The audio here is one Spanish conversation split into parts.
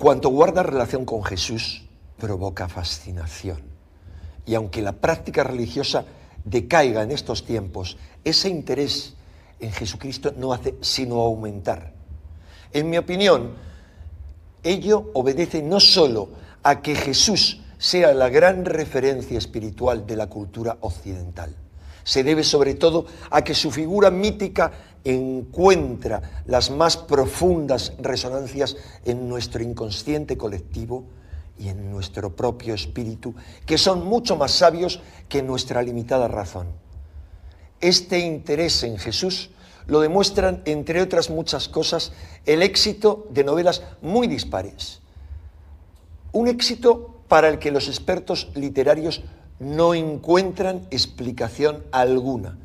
Cuanto guarda relación con Jesús, provoca fascinación. Y aunque la práctica religiosa decaiga en estos tiempos, ese interés en Jesucristo no hace sino aumentar. En mi opinión, ello obedece no solo a que Jesús sea la gran referencia espiritual de la cultura occidental, se debe sobre todo a que su figura mítica encuentra las más profundas resonancias en nuestro inconsciente colectivo y en nuestro propio espíritu, que son mucho más sabios que nuestra limitada razón. Este interés en Jesús lo demuestran, entre otras muchas cosas, el éxito de novelas muy dispares. Un éxito para el que los expertos literarios no encuentran explicación alguna.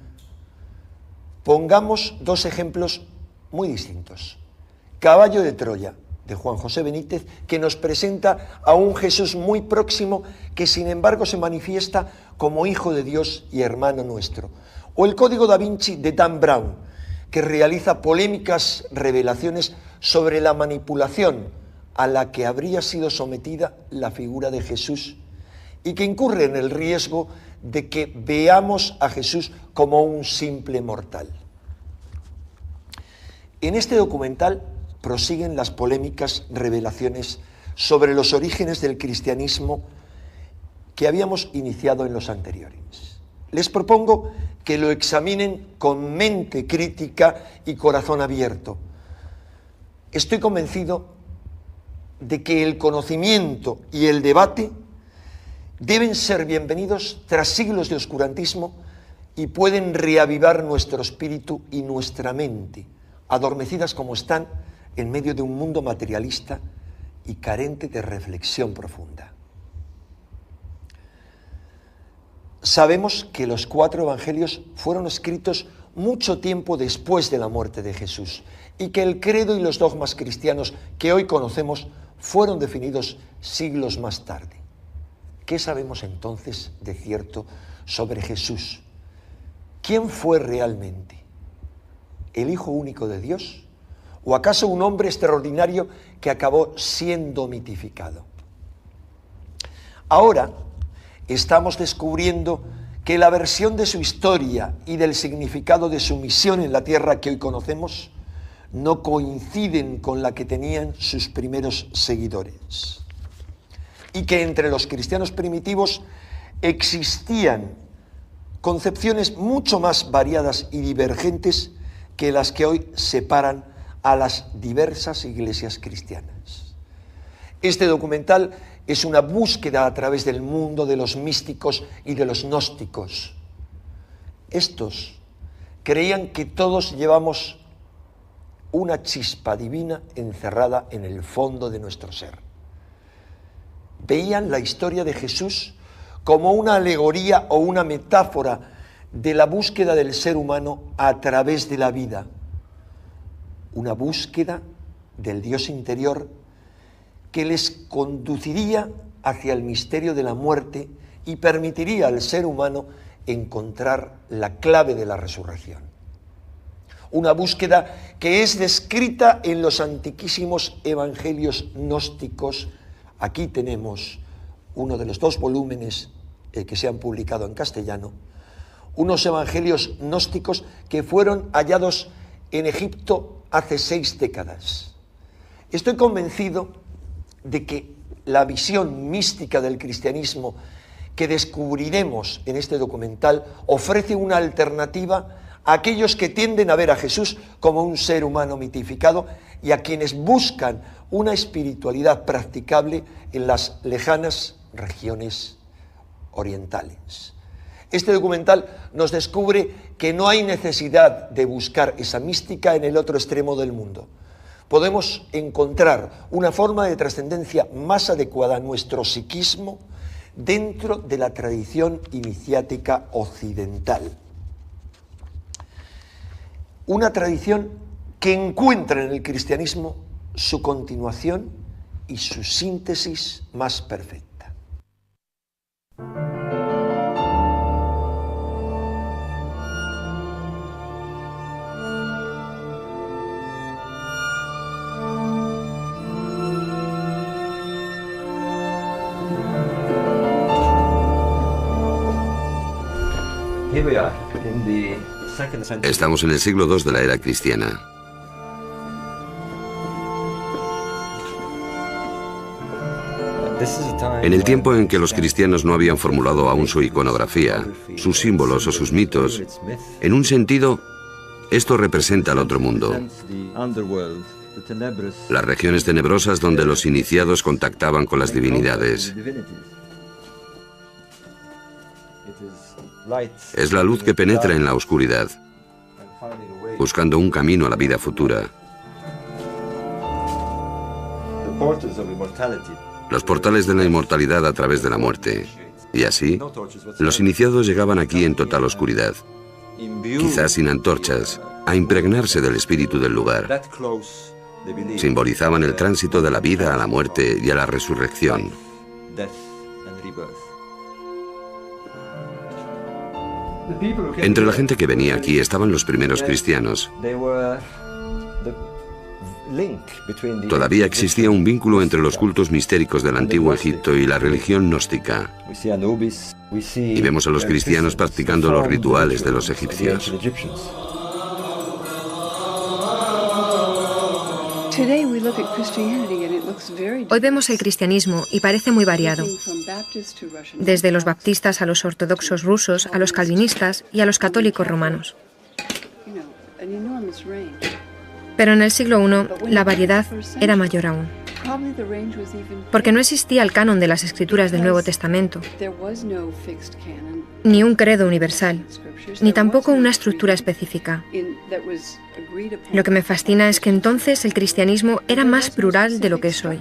Pongamos dos ejemplos muy distintos. Caballo de Troya, de Juan José Benítez, que nos presenta a un Jesús muy próximo que sin embargo se manifiesta como Hijo de Dios y hermano nuestro. O el Código da Vinci de Dan Brown, que realiza polémicas revelaciones sobre la manipulación a la que habría sido sometida la figura de Jesús y que incurre en el riesgo de que veamos a Jesús como un simple mortal. En este documental prosiguen las polémicas revelaciones sobre los orígenes del cristianismo que habíamos iniciado en los anteriores. Les propongo que lo examinen con mente crítica y corazón abierto. Estoy convencido de que el conocimiento y el debate deben ser bienvenidos tras siglos de oscurantismo y pueden reavivar nuestro espíritu y nuestra mente, adormecidas como están en medio de un mundo materialista y carente de reflexión profunda. Sabemos que los 4 evangelios fueron escritos mucho tiempo después de la muerte de Jesús y que el credo y los dogmas cristianos que hoy conocemos fueron definidos siglos más tarde. ¿Qué sabemos entonces de cierto sobre Jesús? ¿Quién fue realmente? ¿El Hijo único de Dios? ¿O acaso un hombre extraordinario que acabó siendo mitificado? Ahora estamos descubriendo que la versión de su historia y del significado de su misión en la tierra que hoy conocemos no coinciden con la que tenían sus primeros seguidores. Y que entre los cristianos primitivos existían concepciones mucho más variadas y divergentes que las que hoy separan a las diversas iglesias cristianas. Este documental es una búsqueda a través del mundo de los místicos y de los gnósticos. Estos creían que todos llevamos una chispa divina encerrada en el fondo de nuestro ser. Veían la historia de Jesús como una alegoría o una metáfora de la búsqueda del ser humano a través de la vida. Una búsqueda del Dios interior que les conduciría hacia el misterio de la muerte y permitiría al ser humano encontrar la clave de la resurrección. Una búsqueda que es descrita en los antiquísimos evangelios gnósticos. Aquí tenemos uno de los 2 volúmenes que se han publicado en castellano, unos evangelios gnósticos que fueron hallados en Egipto hace 6 décadas. Estoy convencido de que la visión mística del cristianismo que descubriremos en este documental ofrece una alternativa a aquellos que tienden a ver a Jesús como un ser humano mitificado y a quienes buscan una espiritualidad practicable en las lejanas regiones orientales. Este documental nos descubre que no hay necesidad de buscar esa mística en el otro extremo del mundo. Podemos encontrar una forma de trascendencia más adecuada a nuestro psiquismo dentro de la tradición iniciática occidental. Una tradición que encuentra en el cristianismo su continuación y su síntesis más perfecta. Estamos en el siglo II de la era cristiana. En el tiempo en que los cristianos no habían formulado aún su iconografía, sus símbolos o sus mitos, en un sentido, esto representa el otro mundo. Las regiones tenebrosas donde los iniciados contactaban con las divinidades. Es la luz que penetra en la oscuridad, buscando un camino a la vida futura. Los portales de la inmortalidad a través de la muerte. Y así, los iniciados llegaban aquí en total oscuridad, quizás sin antorchas, a impregnarse del espíritu del lugar. Simbolizaban el tránsito de la vida a la muerte y a la resurrección. Entre la gente que venía aquí estaban los primeros cristianos. Todavía existía un vínculo entre los cultos mistéricos del antiguo Egipto y la religión gnóstica. Y vemos a los cristianos practicando los rituales de los egipcios. Hoy vemos el cristianismo y parece muy variado, desde los baptistas a los ortodoxos rusos, a los calvinistas y a los católicos romanos. Pero en el siglo I la variedad era mayor aún, porque no existía el canon de las escrituras del Nuevo Testamento, ni un credo universal, ni tampoco una estructura específica. Lo que me fascina es que entonces el cristianismo era más plural de lo que es hoy.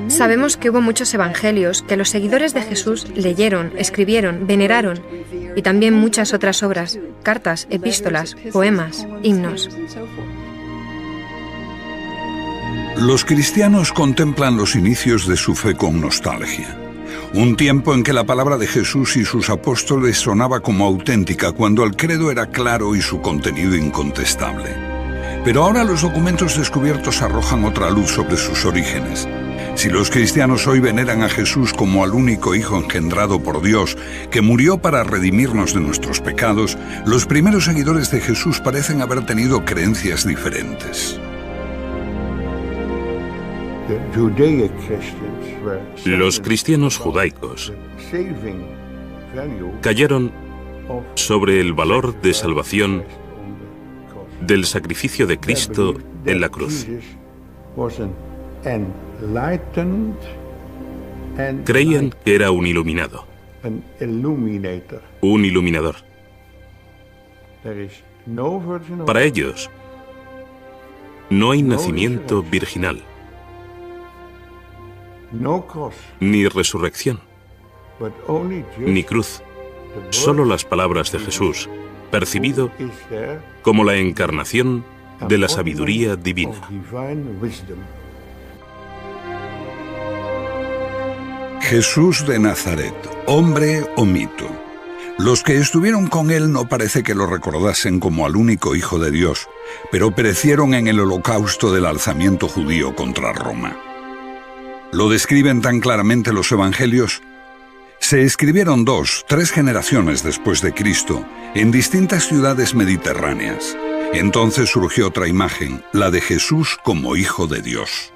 Sabemos que hubo muchos evangelios que los seguidores de Jesús leyeron, escribieron, veneraron, y también muchas otras obras, cartas, epístolas, poemas, himnos. Los cristianos contemplan los inicios de su fe con nostalgia. Un tiempo en que la palabra de Jesús y sus apóstoles sonaba como auténtica cuando el credo era claro y su contenido incontestable. Pero ahora los documentos descubiertos arrojan otra luz sobre sus orígenes. Si los cristianos hoy veneran a Jesús como al único Hijo engendrado por Dios, que murió para redimirnos de nuestros pecados, los primeros seguidores de Jesús parecen haber tenido creencias diferentes. Los cristianos judaicos cayeron sobre el valor de salvación del sacrificio de Cristo en la cruz. Creían que era un iluminado, un iluminador. Para ellos, no hay nacimiento virginal, ni resurrección, ni cruz, solo las palabras de Jesús, percibido como la encarnación de la sabiduría divina. Jesús de Nazaret, hombre o mito. Los que estuvieron con él no parece que lo recordasen como al único Hijo de Dios, pero perecieron en el holocausto del alzamiento judío contra Roma. ¿Lo describen tan claramente los evangelios? Se escribieron 2, 3 generaciones después de Cristo, en distintas ciudades mediterráneas. Entonces surgió otra imagen, la de Jesús como Hijo de Dios.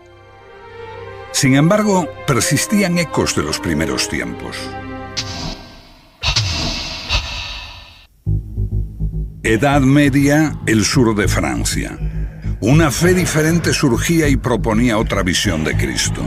Sin embargo, persistían ecos de los primeros tiempos. Edad Media, el sur de Francia. Una fe diferente surgía y proponía otra visión de Cristo.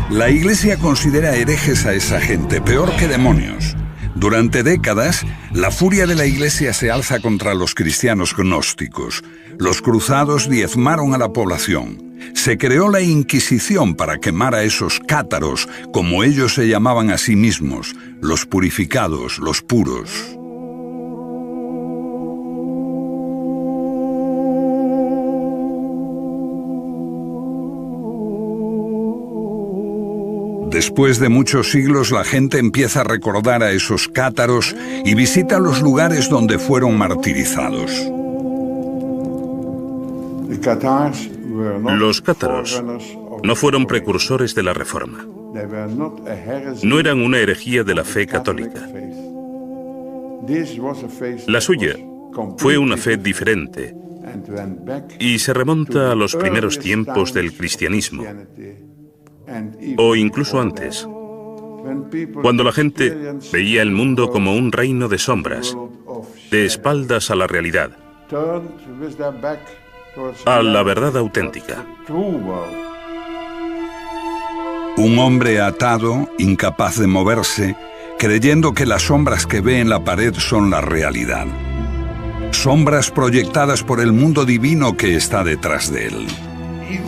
La Iglesia considera herejes a esa gente, peor que demonios. Durante décadas, la furia de la Iglesia se alza contra los cristianos gnósticos. Los cruzados diezmaron a la población. Se creó la Inquisición para quemar a esos cátaros, como ellos se llamaban a sí mismos, los purificados, los puros. Después de muchos siglos, la gente empieza a recordar a esos cátaros y visita los lugares donde fueron martirizados. Los cátaros no fueron precursores de la Reforma. No eran una herejía de la fe católica. La suya fue una fe diferente y se remonta a los primeros tiempos del cristianismo, o incluso antes, cuando la gente veía el mundo como un reino de sombras, de espaldas a la realidad, a la verdad auténtica. Un hombre atado, incapaz de moverse, creyendo que las sombras que ve en la pared son la realidad. Sombras proyectadas por el mundo divino que está detrás de él.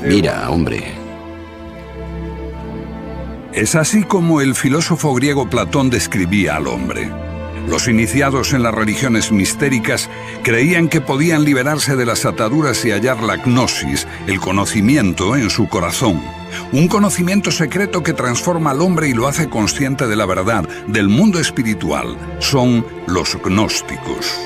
Mira, hombre. Es así como el filósofo griego Platón describía al hombre. Los iniciados en las religiones mistéricas creían que podían liberarse de las ataduras y hallar la gnosis, el conocimiento, en su corazón. Un conocimiento secreto que transforma al hombre y lo hace consciente de la verdad, del mundo espiritual. Son los gnósticos.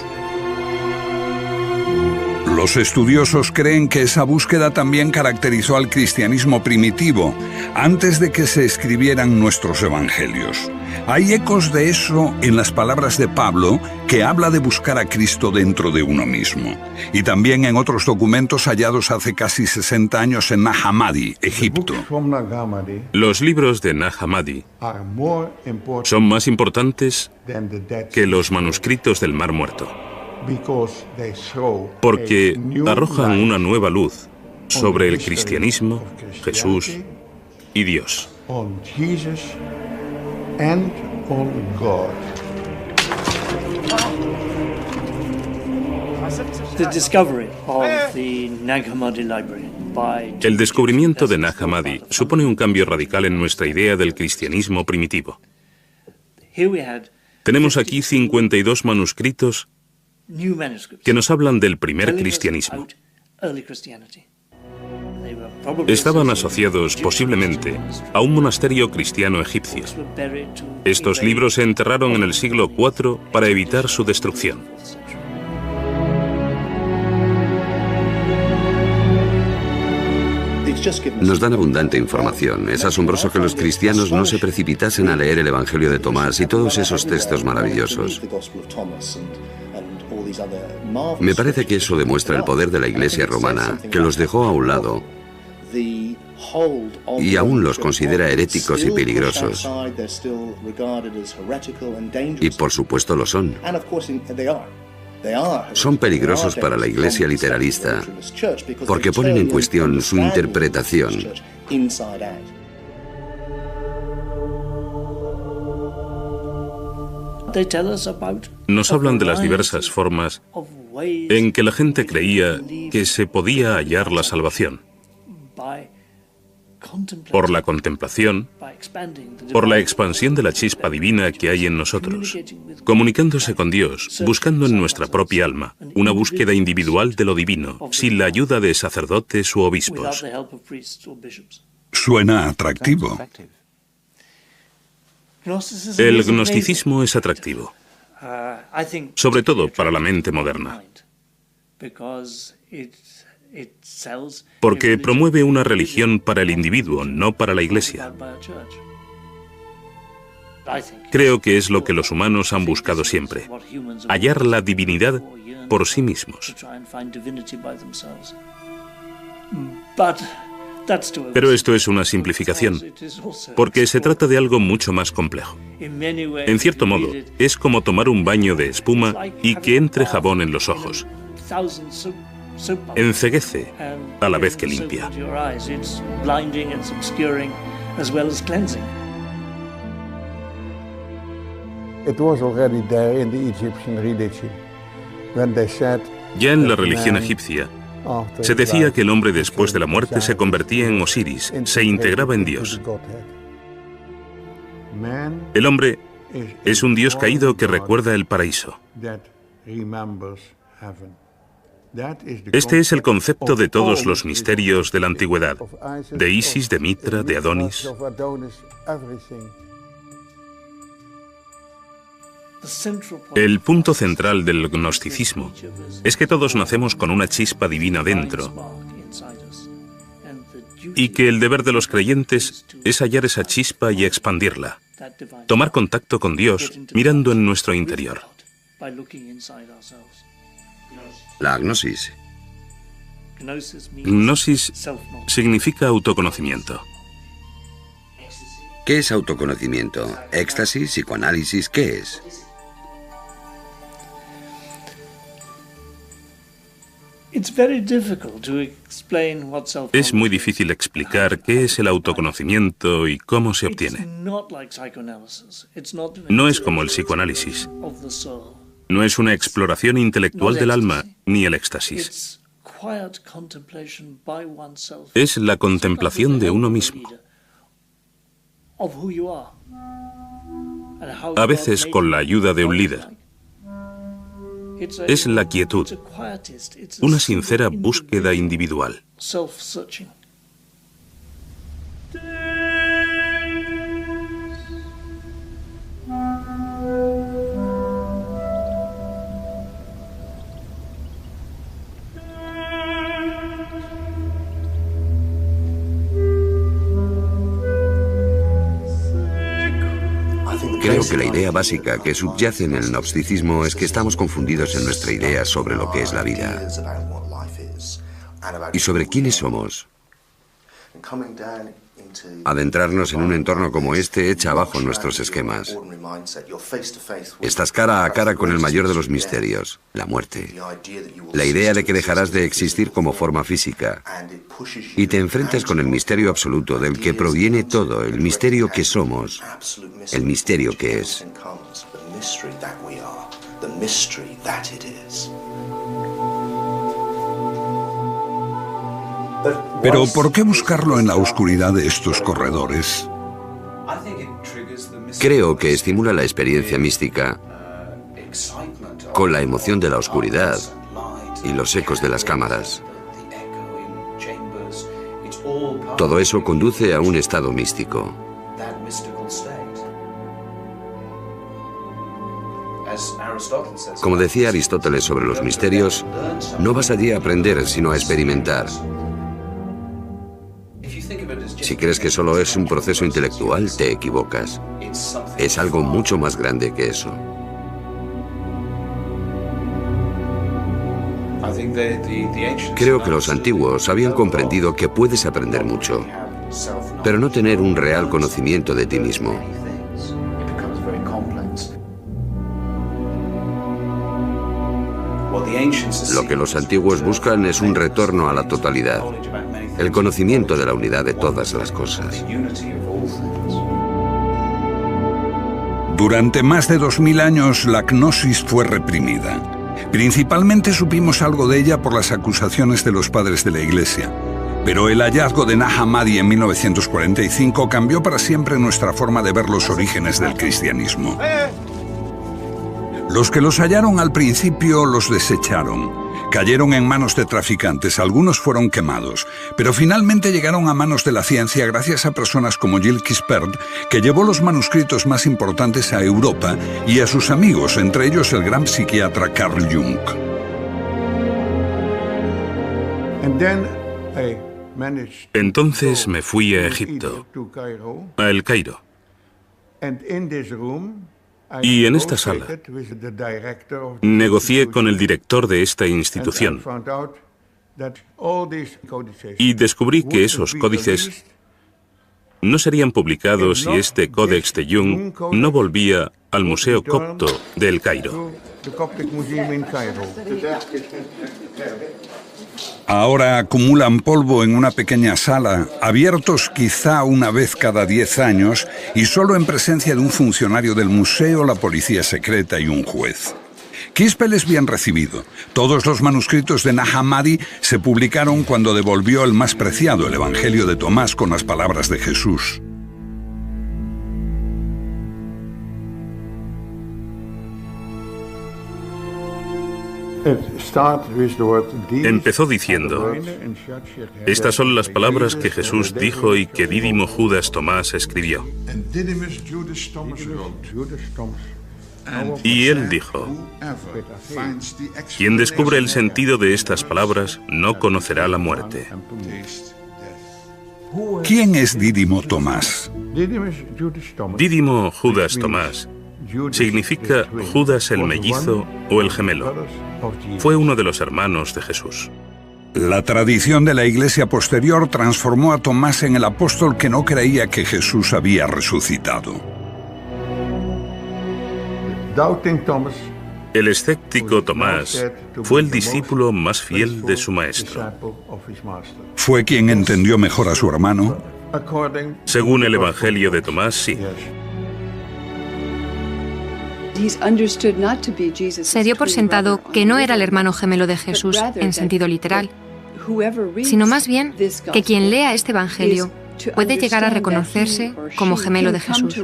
Los estudiosos creen que esa búsqueda también caracterizó al cristianismo primitivo, antes de que se escribieran nuestros evangelios. Hay ecos de eso en las palabras de Pablo, que habla de buscar a Cristo dentro de uno mismo, y también en otros documentos hallados hace casi 60 años en Nag Hammadi, Egipto. Los libros de Nag Hammadi son más importantes que los manuscritos del Mar Muerto, porque arrojan una nueva luz sobre el cristianismo, Jesús y Dios. El descubrimiento de Nag Hammadi supone un cambio radical en nuestra idea del cristianismo primitivo. Tenemos aquí 52 manuscritos que nos hablan del primer cristianismo. Estaban asociados posiblemente a un monasterio cristiano egipcio. Estos libros se enterraron en el siglo IV para evitar su destrucción. Nos dan abundante información. Es asombroso que los cristianos no se precipitasen a leer el Evangelio de Tomás y todos esos textos maravillosos. Me parece que eso demuestra el poder de la Iglesia romana, que los dejó a un lado y aún los considera heréticos y peligrosos. Y por supuesto lo son. Son peligrosos para la Iglesia literalista porque ponen en cuestión su interpretación. Nos hablan de las diversas formas en que la gente creía que se podía hallar la salvación. Por la contemplación, por la expansión de la chispa divina que hay en nosotros, comunicándose con Dios, buscando en nuestra propia alma, una búsqueda individual de lo divino, sin la ayuda de sacerdotes u obispos. Suena atractivo. El gnosticismo es atractivo, sobre todo para la mente moderna, porque promueve una religión para el individuo, no para la Iglesia. Creo que es lo que los humanos han buscado siempre, hallar la divinidad por sí mismos. Pero esto es una simplificación, porque se trata de algo mucho más complejo. En cierto modo, es como tomar un baño de espuma y que entre jabón en los ojos. Enceguece a la vez que limpia. Ya en la religión egipcia, se decía que el hombre después de la muerte se convertía en Osiris, se integraba en Dios. El hombre es un dios caído que recuerda el paraíso. Este es el concepto de todos los misterios de la antigüedad, de Isis, de Mitra, de Adonis. El punto central del gnosticismo es que todos nacemos con una chispa divina dentro y que el deber de los creyentes es hallar esa chispa y expandirla, tomar contacto con Dios mirando en nuestro interior. La agnosis. Gnosis significa autoconocimiento. ¿Qué es autoconocimiento? ¿Éxtasis? ¿Psicoanálisis? ¿Qué es? Es muy difícil explicar qué es el autoconocimiento y cómo se obtiene. No es como el psicoanálisis. No es una exploración intelectual del alma ni el éxtasis. Es la contemplación de uno mismo. A veces con la ayuda de un líder. Es la quietud, una sincera búsqueda individual. Creo que la idea básica que subyace en el gnosticismo es que estamos confundidos en nuestra idea sobre lo que es la vida y sobre quiénes somos. Adentrarnos en un entorno como este echa abajo nuestros esquemas. Estás cara a cara con el mayor de los misterios, la muerte. La idea de que dejarás de existir como forma física y te enfrentas con el misterio absoluto del que proviene todo, el misterio que somos, el misterio que es. Pero ¿por qué buscarlo en la oscuridad de estos corredores? Creo que estimula la experiencia mística con la emoción de la oscuridad y los ecos de las cámaras. Todo eso conduce a un estado místico. Como decía Aristóteles sobre los misterios, no vas allí a aprender, sino a experimentar. Si crees que solo es un proceso intelectual, te equivocas. Es algo mucho más grande que eso. Creo que los antiguos habían comprendido que puedes aprender mucho, pero no tener un real conocimiento de ti mismo. Lo que los antiguos buscan es un retorno a la totalidad, el conocimiento de la unidad de todas las cosas. Durante más de 2000 años la gnosis fue reprimida. Principalmente supimos algo de ella por las acusaciones de los padres de la Iglesia. Pero el hallazgo de Nag Hammadi en 1945 cambió para siempre nuestra forma de ver los orígenes del cristianismo. Los que los hallaron al principio los desecharon. Cayeron en manos de traficantes, algunos fueron quemados, pero finalmente llegaron a manos de la ciencia gracias a personas como Gilles Quispert, que llevó los manuscritos más importantes a Europa, y a sus amigos, entre ellos el gran psiquiatra Carl Jung. Entonces me fui a Egipto, a El Cairo. Y en esta sala negocié con el director de esta institución y descubrí que esos códices no serían publicados si este Códex de Jung no volvía al Museo Copto de El Cairo. Ahora acumulan polvo en una pequeña sala, abiertos quizá una vez cada 10 años y solo en presencia de un funcionario del museo, la policía secreta y un juez. Quispel es bien recibido. Todos los manuscritos de Nag Hammadi se publicaron cuando devolvió el más preciado, el Evangelio de Tomás, con las palabras de Jesús. Empezó diciendo: estas son las palabras que Jesús dijo y que Dídimo Judas Tomás escribió. Y él dijo: quien descubre el sentido de estas palabras no conocerá la muerte. ¿Quién es Dídimo Tomás? Dídimo Judas Tomás significa Judas el mellizo o el gemelo. Fue uno de los hermanos de Jesús. La tradición de la Iglesia posterior transformó a Tomás en el apóstol que no creía que Jesús había resucitado. El escéptico Tomás fue el discípulo más fiel de su maestro. ¿Fue quien entendió mejor a su hermano? Según el Evangelio de Tomás, sí. Se dio por sentado que no era el hermano gemelo de Jesús en sentido literal, sino más bien que quien lea este Evangelio puede llegar a reconocerse como gemelo de Jesús.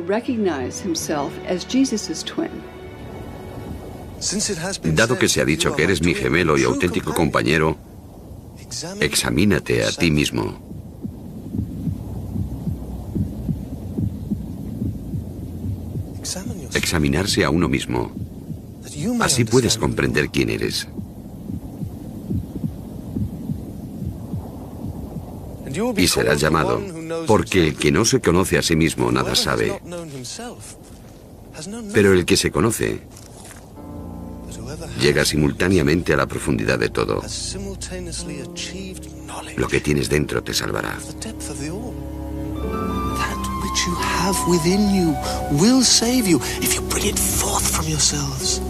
Dado que se ha dicho que eres mi gemelo y auténtico compañero, examínate a ti mismo. Examinarse a uno mismo. Así puedes comprender quién eres. Y serás llamado, porque el que no se conoce a sí mismo nada sabe. Pero el que se conoce llega simultáneamente a la profundidad de todo. Lo que tienes dentro te salvará. You have within you will save you if you bring it forth from yourselves.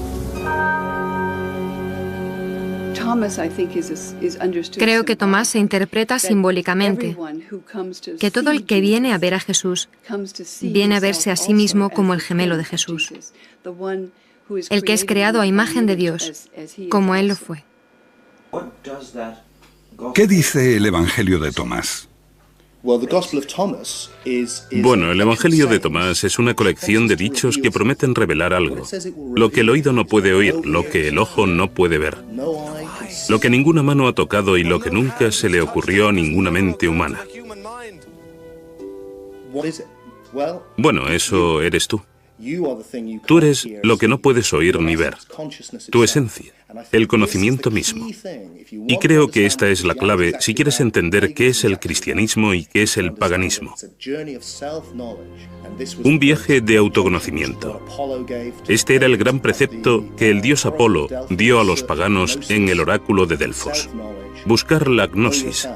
Creo que Tomás se interpreta simbólicamente, que todo el que viene a ver a Jesús viene a verse a sí mismo como el gemelo de Jesús, el que es creado a imagen de Dios, como Él lo fue. ¿Qué dice el Evangelio de Tomás? Bueno, el Evangelio de Tomás es una colección de dichos que prometen revelar algo. Lo que el oído no puede oír, lo que el ojo no puede ver, lo que ninguna mano ha tocado y lo que nunca se le ocurrió a ninguna mente humana. Bueno, eso eres tú. Tú eres lo que no puedes oír ni ver, tu esencia, el conocimiento mismo. Y creo que esta es la clave si quieres entender qué es el cristianismo y qué es el paganismo. Un viaje de autoconocimiento. Este era el gran precepto que el dios Apolo dio a los paganos en el oráculo de Delfos. Buscar la gnosis,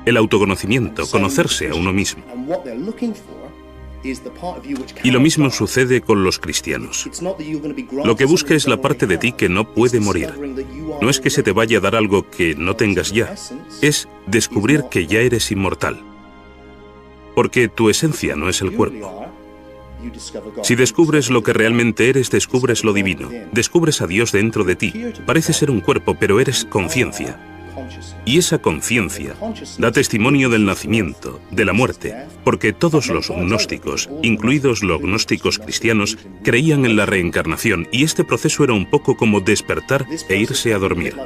el autoconocimiento, conocerse a uno mismo. Y lo mismo sucede con los cristianos. Lo que busca es la parte de ti que no puede morir. No es que se te vaya a dar algo que no tengas ya, es descubrir que ya eres inmortal. Porque tu esencia no es el cuerpo. Si descubres lo que realmente eres, descubres lo divino. Descubres a Dios dentro de ti. Parece ser un cuerpo, pero eres conciencia. Y esa conciencia da testimonio del nacimiento, de la muerte, porque todos los gnósticos, incluidos los gnósticos cristianos, creían en la reencarnación, y este proceso era un poco como despertar e irse a dormir.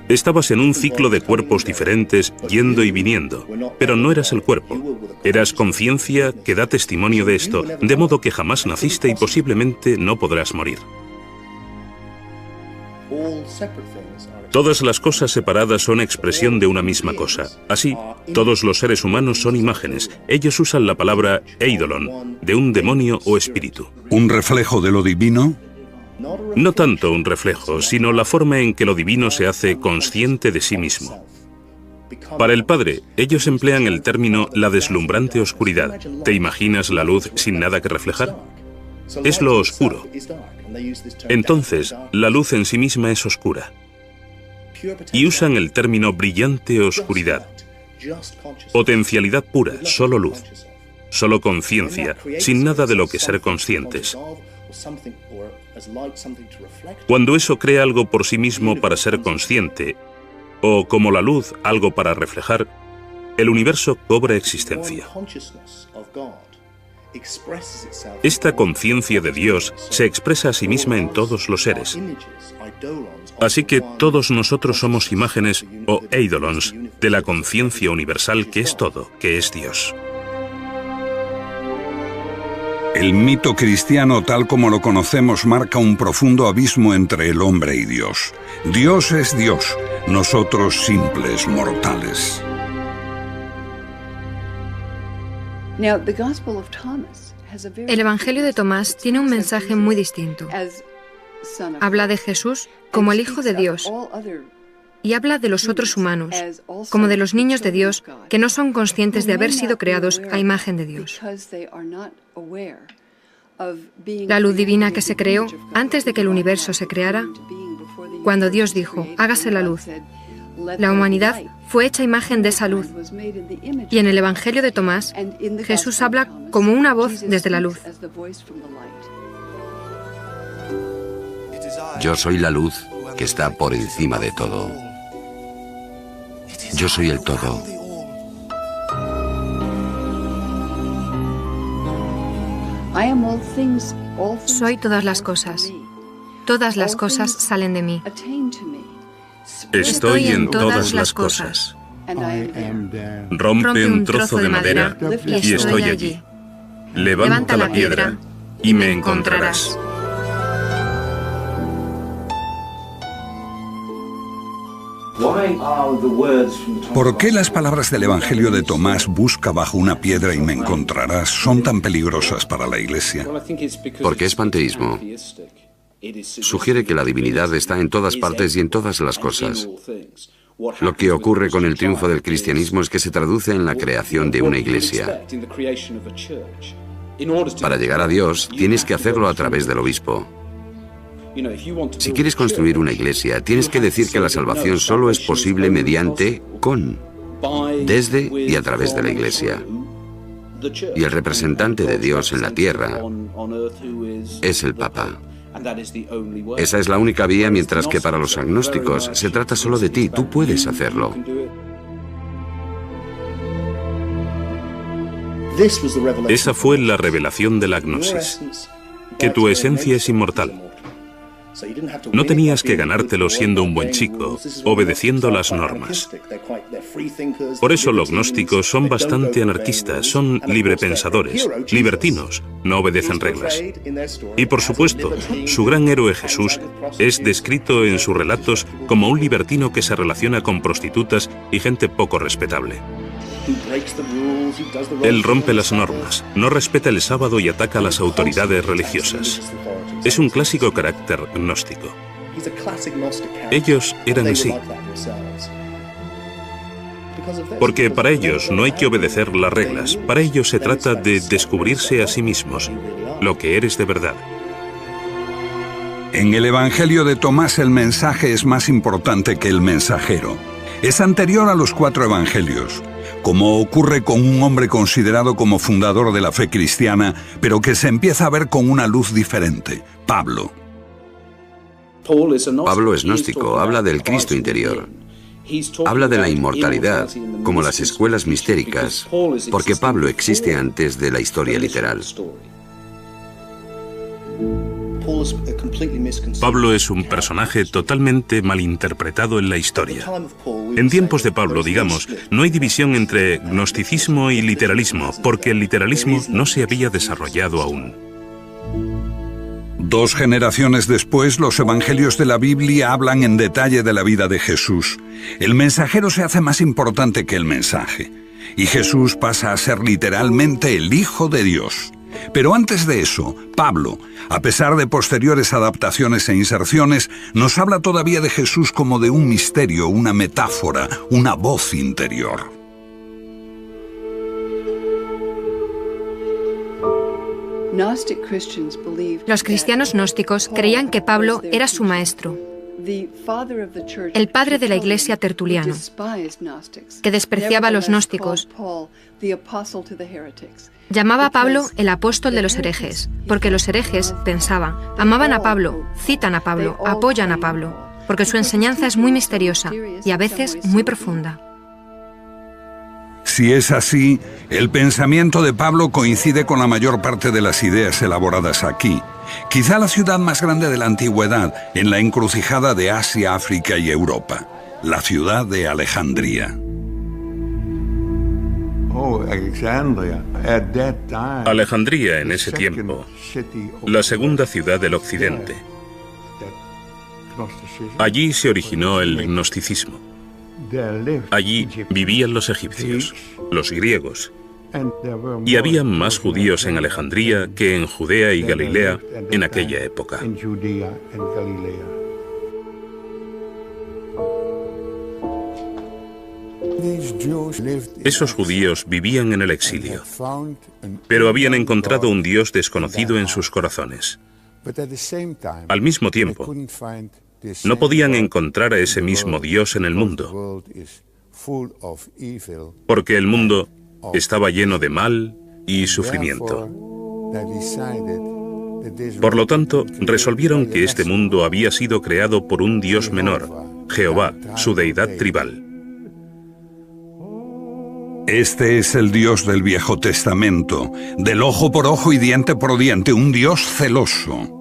Estabas en un ciclo de cuerpos diferentes, yendo y viniendo, pero no eras el cuerpo. Eras conciencia que da testimonio de esto, de modo que jamás naciste y posiblemente no podrás morir. Todas las cosas separadas son expresión de una misma cosa. Así, todos los seres humanos son imágenes. Ellos usan la palabra eidolon, de un demonio o espíritu. ¿Un reflejo de lo divino? No tanto un reflejo, sino la forma en que lo divino se hace consciente de sí mismo. Para el Padre, ellos emplean el término la deslumbrante oscuridad. ¿Te imaginas la luz sin nada que reflejar? Es lo oscuro. Entonces, la luz en sí misma es oscura. Y usan el término brillante oscuridad. Potencialidad pura, solo luz. Solo conciencia, sin nada de lo que ser conscientes. Cuando eso crea algo por sí mismo para ser consciente, o como la luz, algo para reflejar, el universo cobra existencia. Esta conciencia de Dios se expresa a sí misma en todos los seres. Así que todos nosotros somos imágenes o eidolons de la conciencia universal que es todo, que es Dios. El mito cristiano tal como lo conocemos marca un profundo abismo entre el hombre y Dios. Dios es Dios, nosotros simples mortales. El Evangelio de Tomás tiene un mensaje muy distinto. Habla de Jesús como el Hijo de Dios y habla de los otros humanos, como de los niños de Dios que no son conscientes de haber sido creados a imagen de Dios. La luz divina que se creó antes de que el universo se creara, cuando Dios dijo, hágase la luz, la humanidad fue hecha imagen de esa luz. Y en el Evangelio de Tomás, Jesús habla como una voz desde la luz. Yo soy la luz que está por encima de todo. Yo soy el todo. Soy todas las cosas. Todas las cosas salen de mí. Estoy en todas las cosas. Rompe un trozo de madera y estoy allí. Levanta la piedra y me encontrarás. ¿Por qué las palabras del Evangelio de Tomás, busca bajo una piedra y me encontrarás, son tan peligrosas para la Iglesia? Porque es panteísmo. Sugiere que la divinidad está en todas partes y en todas las cosas. Lo que ocurre con el triunfo del cristianismo es que se traduce en la creación de una iglesia. Para llegar a Dios, tienes que hacerlo a través del obispo. Si quieres construir una iglesia, tienes que decir que la salvación solo es posible mediante, desde y a través de la iglesia. Y el representante de Dios en la tierra es el Papa. Esa es la única vía, mientras que para los agnósticos se trata solo de ti, tú puedes hacerlo. Esa fue la revelación de la gnosis, que tu esencia es inmortal. No tenías que ganártelo siendo un buen chico, obedeciendo las normas. Por eso los gnósticos son bastante anarquistas, son librepensadores, libertinos, no obedecen reglas. Y por supuesto, su gran héroe Jesús es descrito en sus relatos como un libertino que se relaciona con prostitutas y gente poco respetable. Él rompe las normas, no respeta el sábado y ataca a las autoridades religiosas. Es un clásico carácter gnóstico. Ellos eran así. Porque para ellos no hay que obedecer las reglas, para ellos se trata de descubrirse a sí mismos, lo que eres de verdad. En el Evangelio de Tomás el mensaje es más importante que el mensajero. Es anterior a los 4 evangelios, como ocurre con un hombre considerado como fundador de la fe cristiana, pero que se empieza a ver con una luz diferente, Pablo. Pablo es gnóstico, habla del Cristo interior. Habla de la inmortalidad, como las escuelas mistéricas, porque Pablo existe antes de la historia literal. Pablo es un personaje totalmente malinterpretado en la historia. En tiempos de Pablo, digamos, no hay división entre gnosticismo y literalismo, porque el literalismo no se había desarrollado aún. 2 generaciones después, los evangelios de la Biblia hablan en detalle de la vida de Jesús. El mensajero se hace más importante que el mensaje, y Jesús pasa a ser literalmente el Hijo de Dios. Pero antes de eso, Pablo, a pesar de posteriores adaptaciones e inserciones, nos habla todavía de Jesús como de un misterio, una metáfora, una voz interior. Los cristianos gnósticos creían que Pablo era su maestro, el padre de la Iglesia Tertuliano, que despreciaba a los gnósticos. Llamaba a Pablo el apóstol de los herejes, porque los herejes, pensaban, amaban a Pablo, citan a Pablo, apoyan a Pablo, porque su enseñanza es muy misteriosa y a veces muy profunda. Si es así, el pensamiento de Pablo coincide con la mayor parte de las ideas elaboradas aquí. Quizá la ciudad más grande de la antigüedad, en la encrucijada de Asia, África y Europa, la ciudad de Alejandría. Alejandría en ese tiempo, la segunda ciudad del occidente. Allí se originó el gnosticismo. Allí vivían los egipcios, los griegos Y había más judíos en Alejandría que en Judea y Galilea en aquella época. Esos judíos vivían en el exilio, pero habían encontrado un Dios desconocido en sus corazones. Al mismo tiempo, no podían encontrar a ese mismo Dios en el mundo, porque el mundo estaba lleno de mal y sufrimiento. Por lo tanto, resolvieron que este mundo había sido creado por un Dios menor, Jehová, su deidad tribal. Este es el Dios del Viejo Testamento, del ojo por ojo y diente por diente, un Dios celoso.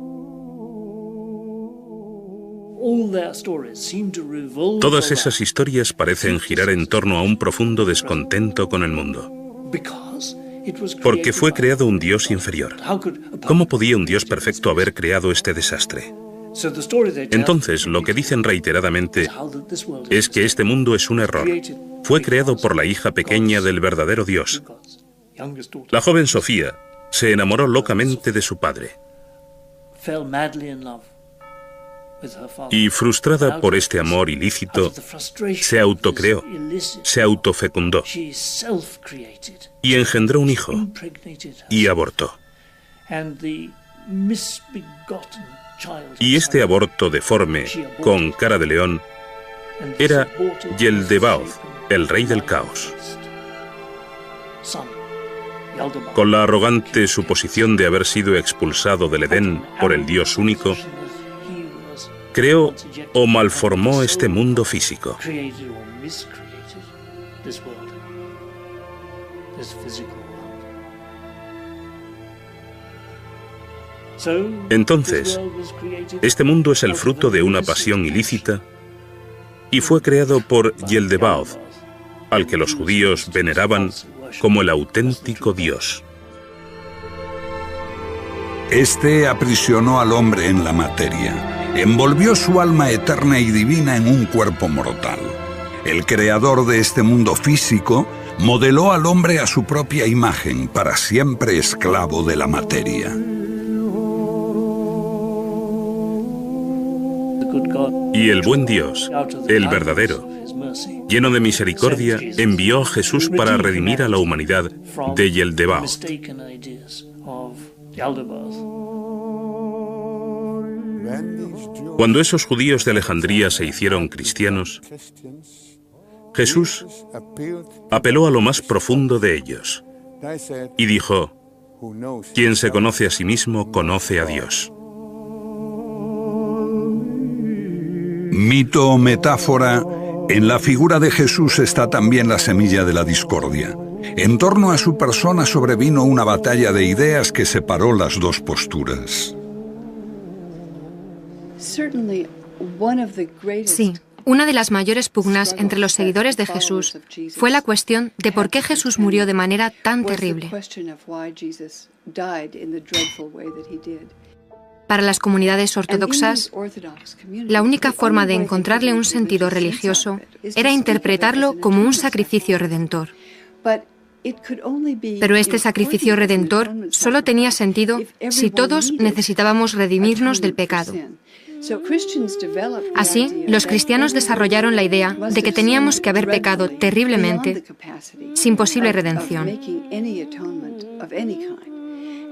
Todas esas historias parecen girar en torno a un profundo descontento con el mundo, porque fue creado un Dios inferior. ¿Cómo podía un Dios perfecto haber creado este desastre? Entonces, lo que dicen reiteradamente es que este mundo es un error. Fue creado por la hija pequeña del verdadero Dios. La joven Sofía se enamoró locamente de su padre. Y frustrada por este amor ilícito, se autocreó, se autofecundó y engendró un hijo y abortó. Y este aborto deforme, con cara de león, era Yeldebaoth, el rey del caos. Con la arrogante suposición de haber sido expulsado del Edén por el Dios único, creó o malformó este mundo físico. Entonces, este mundo es el fruto de una pasión ilícita y fue creado por Yeldebaoth, al que los judíos veneraban como el auténtico Dios. Este aprisionó al hombre en la materia, envolvió su alma eterna y divina en un cuerpo mortal. El creador de este mundo físico modeló al hombre a su propia imagen, para siempre esclavo de la materia. Y el buen Dios, el verdadero, lleno de misericordia, envió a Jesús para redimir a la humanidad de Yeldebaoth. Cuando esos judíos de Alejandría se hicieron cristianos, Jesús apeló a lo más profundo de ellos y dijo: quien se conoce a sí mismo conoce a Dios. Mito o metáfora, en la figura de Jesús está también la semilla de la discordia. En torno a su persona sobrevino una batalla de ideas que separó las dos posturas. Sí, una de las mayores pugnas entre los seguidores de Jesús fue la cuestión de por qué Jesús murió de manera tan terrible. Para las comunidades ortodoxas, la única forma de encontrarle un sentido religioso era interpretarlo como un sacrificio redentor. Pero este sacrificio redentor solo tenía sentido si todos necesitábamos redimirnos del pecado. Así, los cristianos desarrollaron la idea de que teníamos que haber pecado terriblemente, sin posible redención.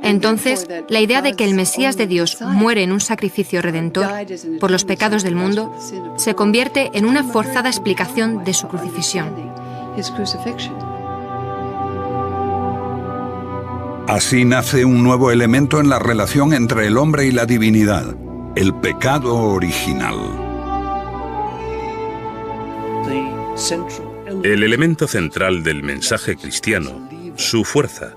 Entonces, la idea de que el Mesías de Dios muere en un sacrificio redentor por los pecados del mundo se convierte en una forzada explicación de su crucifixión. Así nace un nuevo elemento en la relación entre el hombre y la divinidad, el pecado original. El elemento central del mensaje cristiano, su fuerza,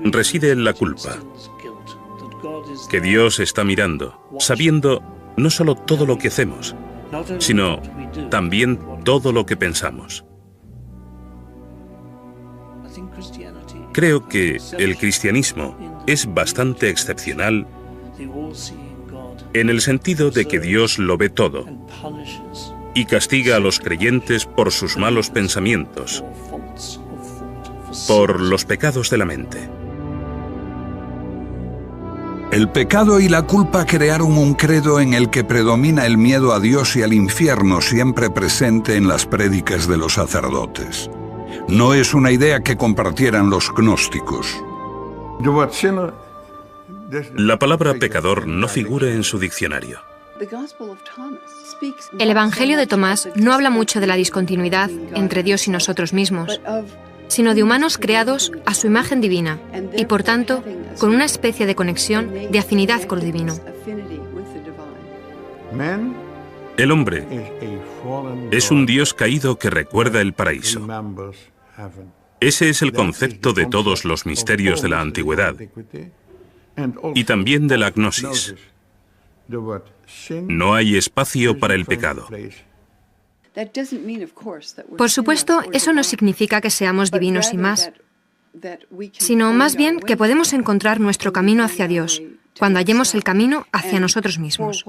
reside en la culpa, que Dios está mirando, sabiendo no solo todo lo que hacemos, sino también todo lo que pensamos. Creo que el cristianismo es bastante excepcional en el sentido de que Dios lo ve todo y castiga a los creyentes por sus malos pensamientos por los pecados de la mente. El pecado y la culpa crearon un credo en el que predomina el miedo a Dios y al infierno, siempre presente en las prédicas de los sacerdotes. No es una idea que compartieran los gnósticos. La palabra pecador no figura en su diccionario. El Evangelio de Tomás no habla mucho de la discontinuidad entre Dios y nosotros mismos, sino de humanos creados a su imagen divina y, por tanto, con una especie de conexión, de afinidad con lo divino. El hombre es un Dios caído que recuerda el paraíso. Ese es el concepto de todos los misterios de la antigüedad y también de la gnosis. No hay espacio para el pecado. Por supuesto, eso no significa que seamos divinos y más, sino más bien que podemos encontrar nuestro camino hacia Dios cuando hallemos el camino hacia nosotros mismos,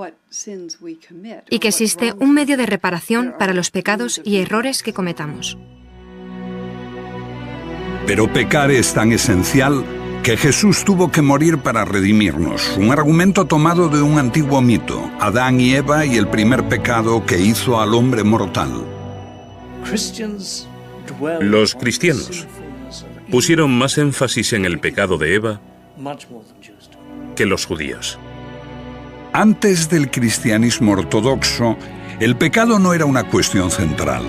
y que existe un medio de reparación para los pecados y errores que cometamos. Pero pecar es tan esencial que Jesús tuvo que morir para redimirnos, un argumento tomado de un antiguo mito, Adán y Eva y el primer pecado que hizo al hombre mortal. Los cristianos pusieron más énfasis en el pecado de Eva que los judíos. Antes del cristianismo ortodoxo, el pecado no era una cuestión central.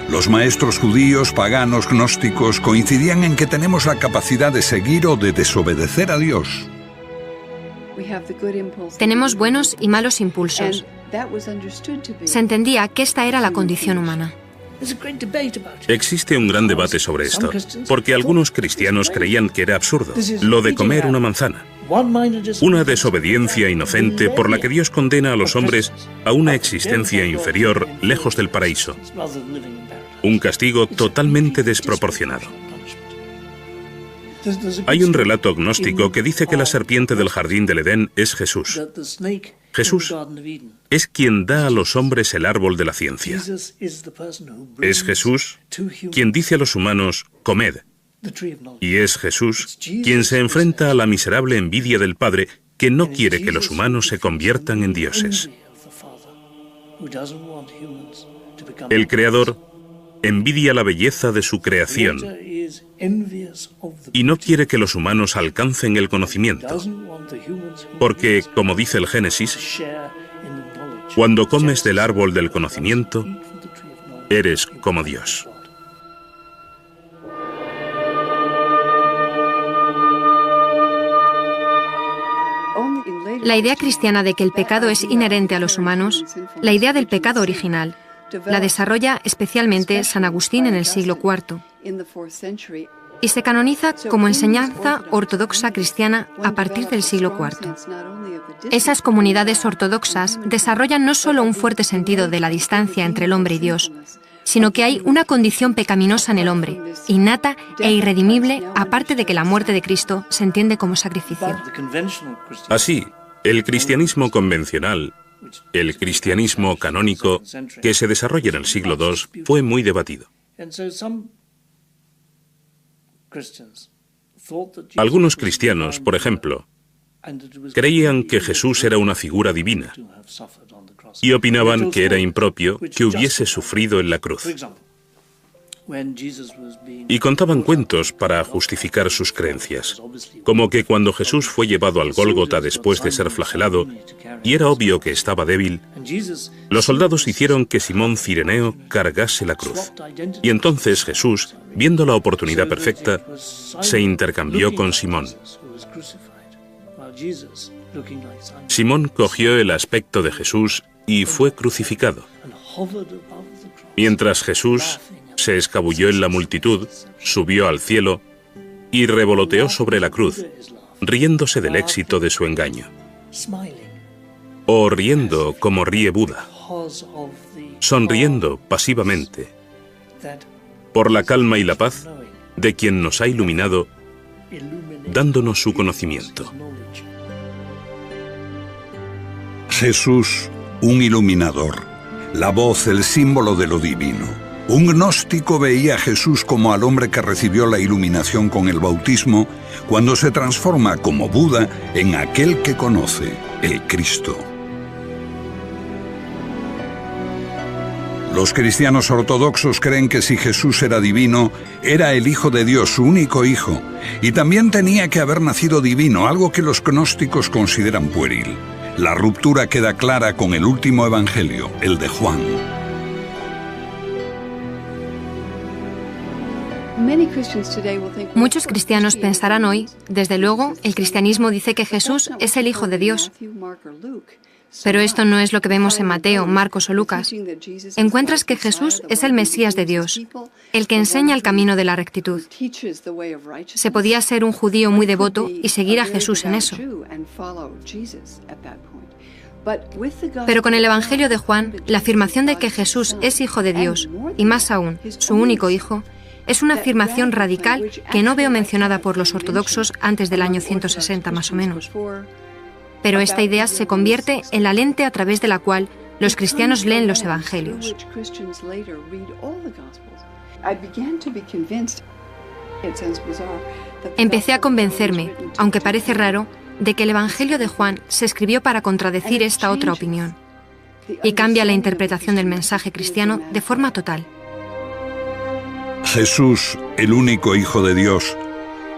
Los maestros judíos, paganos, gnósticos coincidían en que tenemos la capacidad de seguir o de desobedecer a Dios. Tenemos buenos y malos impulsos. Se entendía que esta era la condición humana. Existe un gran debate sobre esto, porque algunos cristianos creían que era absurdo, lo de comer una manzana. Una desobediencia inocente por la que Dios condena a los hombres a una existencia inferior, lejos del paraíso. Un castigo totalmente desproporcionado. Hay un relato gnóstico que dice que la serpiente del jardín del Edén es Jesús. Jesús es quien da a los hombres el árbol de la ciencia. Es Jesús quien dice a los humanos, comed. Y es Jesús quien se enfrenta a la miserable envidia del Padre, que no quiere que los humanos se conviertan en dioses. El Creador envidia la belleza de su creación y no quiere que los humanos alcancen el conocimiento, porque, como dice el Génesis, cuando comes del árbol del conocimiento, eres como Dios. La idea cristiana de que el pecado es inherente a los humanos, la idea del pecado original, la desarrolla especialmente San Agustín en el siglo IV y se canoniza como enseñanza ortodoxa cristiana a partir del siglo IV. Esas comunidades ortodoxas desarrollan no solo un fuerte sentido de la distancia entre el hombre y Dios, sino que hay una condición pecaminosa en el hombre, innata e irredimible, aparte de que la muerte de Cristo se entiende como sacrificio. Así, el cristianismo convencional, el cristianismo canónico, que se desarrolla en el siglo II, fue muy debatido. Algunos cristianos, por ejemplo, creían que Jesús era una figura divina y opinaban que era impropio que hubiese sufrido en la cruz. Y contaban cuentos para justificar sus creencias, como que cuando Jesús fue llevado al Gólgota después de ser flagelado, y era obvio que estaba débil, los soldados hicieron que Simón Cireneo cargase la cruz. Y entonces Jesús, viendo la oportunidad perfecta, se intercambió con Simón. Simón cogió el aspecto de Jesús y fue crucificado. Mientras Jesús se escabulló en la multitud, subió al cielo y revoloteó sobre la cruz, riéndose del éxito de su engaño. O riendo como ríe Buda, sonriendo pasivamente, por la calma y la paz de quien nos ha iluminado, dándonos su conocimiento. Jesús, un iluminador, la voz, el símbolo de lo divino. Un gnóstico veía a Jesús como al hombre que recibió la iluminación con el bautismo, cuando se transforma como Buda en aquel que conoce, el Cristo. Los cristianos ortodoxos creen que si Jesús era divino, era el Hijo de Dios, su único Hijo, y también tenía que haber nacido divino, algo que los gnósticos consideran pueril. La ruptura queda clara con el último evangelio, el de Juan. Muchos cristianos pensarán hoy, desde luego, el cristianismo dice que Jesús es el Hijo de Dios. Pero esto no es lo que vemos en Mateo, Marcos o Lucas. Encuentras que Jesús es el Mesías de Dios, el que enseña el camino de la rectitud. Se podía ser un judío muy devoto y seguir a Jesús en eso. Pero con el Evangelio de Juan, la afirmación de que Jesús es Hijo de Dios, y más aún, su único Hijo, es una afirmación radical que no veo mencionada por los ortodoxos antes del año 160 más o menos. Pero esta idea se convierte en la lente a través de la cual los cristianos leen los evangelios. Empecé a convencerme, aunque parece raro, de que el Evangelio de Juan se escribió para contradecir esta otra opinión, y cambia la interpretación del mensaje cristiano de forma total. Jesús, el único Hijo de Dios,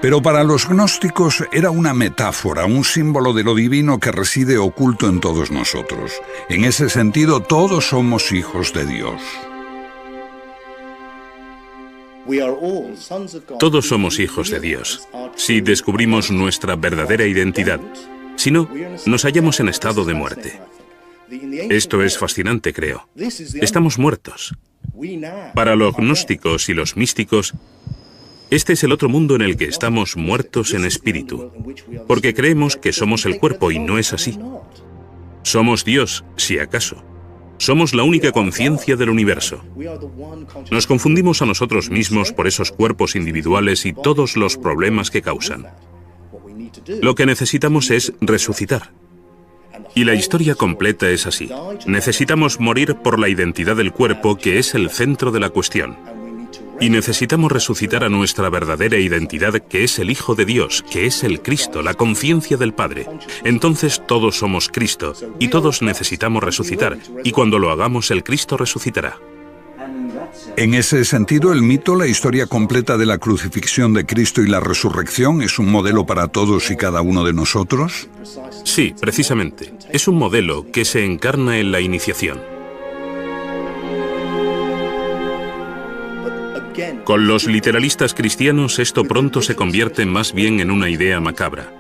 pero para los gnósticos era una metáfora, un símbolo de lo divino que reside oculto en todos nosotros. En ese sentido, todos somos hijos de Dios. Todos somos hijos de Dios, si descubrimos nuestra verdadera identidad. Si no, nos hallamos en estado de muerte. Esto es fascinante, creo. Estamos muertos. Para los gnósticos y los místicos, este es el otro mundo en el que estamos muertos en espíritu, porque creemos que somos el cuerpo y no es así. Somos Dios, si acaso. Somos la única conciencia del universo. Nos confundimos a nosotros mismos por esos cuerpos individuales y todos los problemas que causan. Lo que necesitamos es resucitar. Y la historia completa es así. Necesitamos morir por la identidad del cuerpo, que es el centro de la cuestión. Y necesitamos resucitar a nuestra verdadera identidad, que es el Hijo de Dios, que es el Cristo, la conciencia del Padre. Entonces todos somos Cristo, y todos necesitamos resucitar, y cuando lo hagamos, el Cristo resucitará. En ese sentido, el mito, la historia completa de la crucifixión de Cristo y la resurrección, ¿es un modelo para todos y cada uno de nosotros? Sí, precisamente. Es un modelo que se encarna en la iniciación. Con los literalistas cristianos esto pronto se convierte más bien en una idea macabra,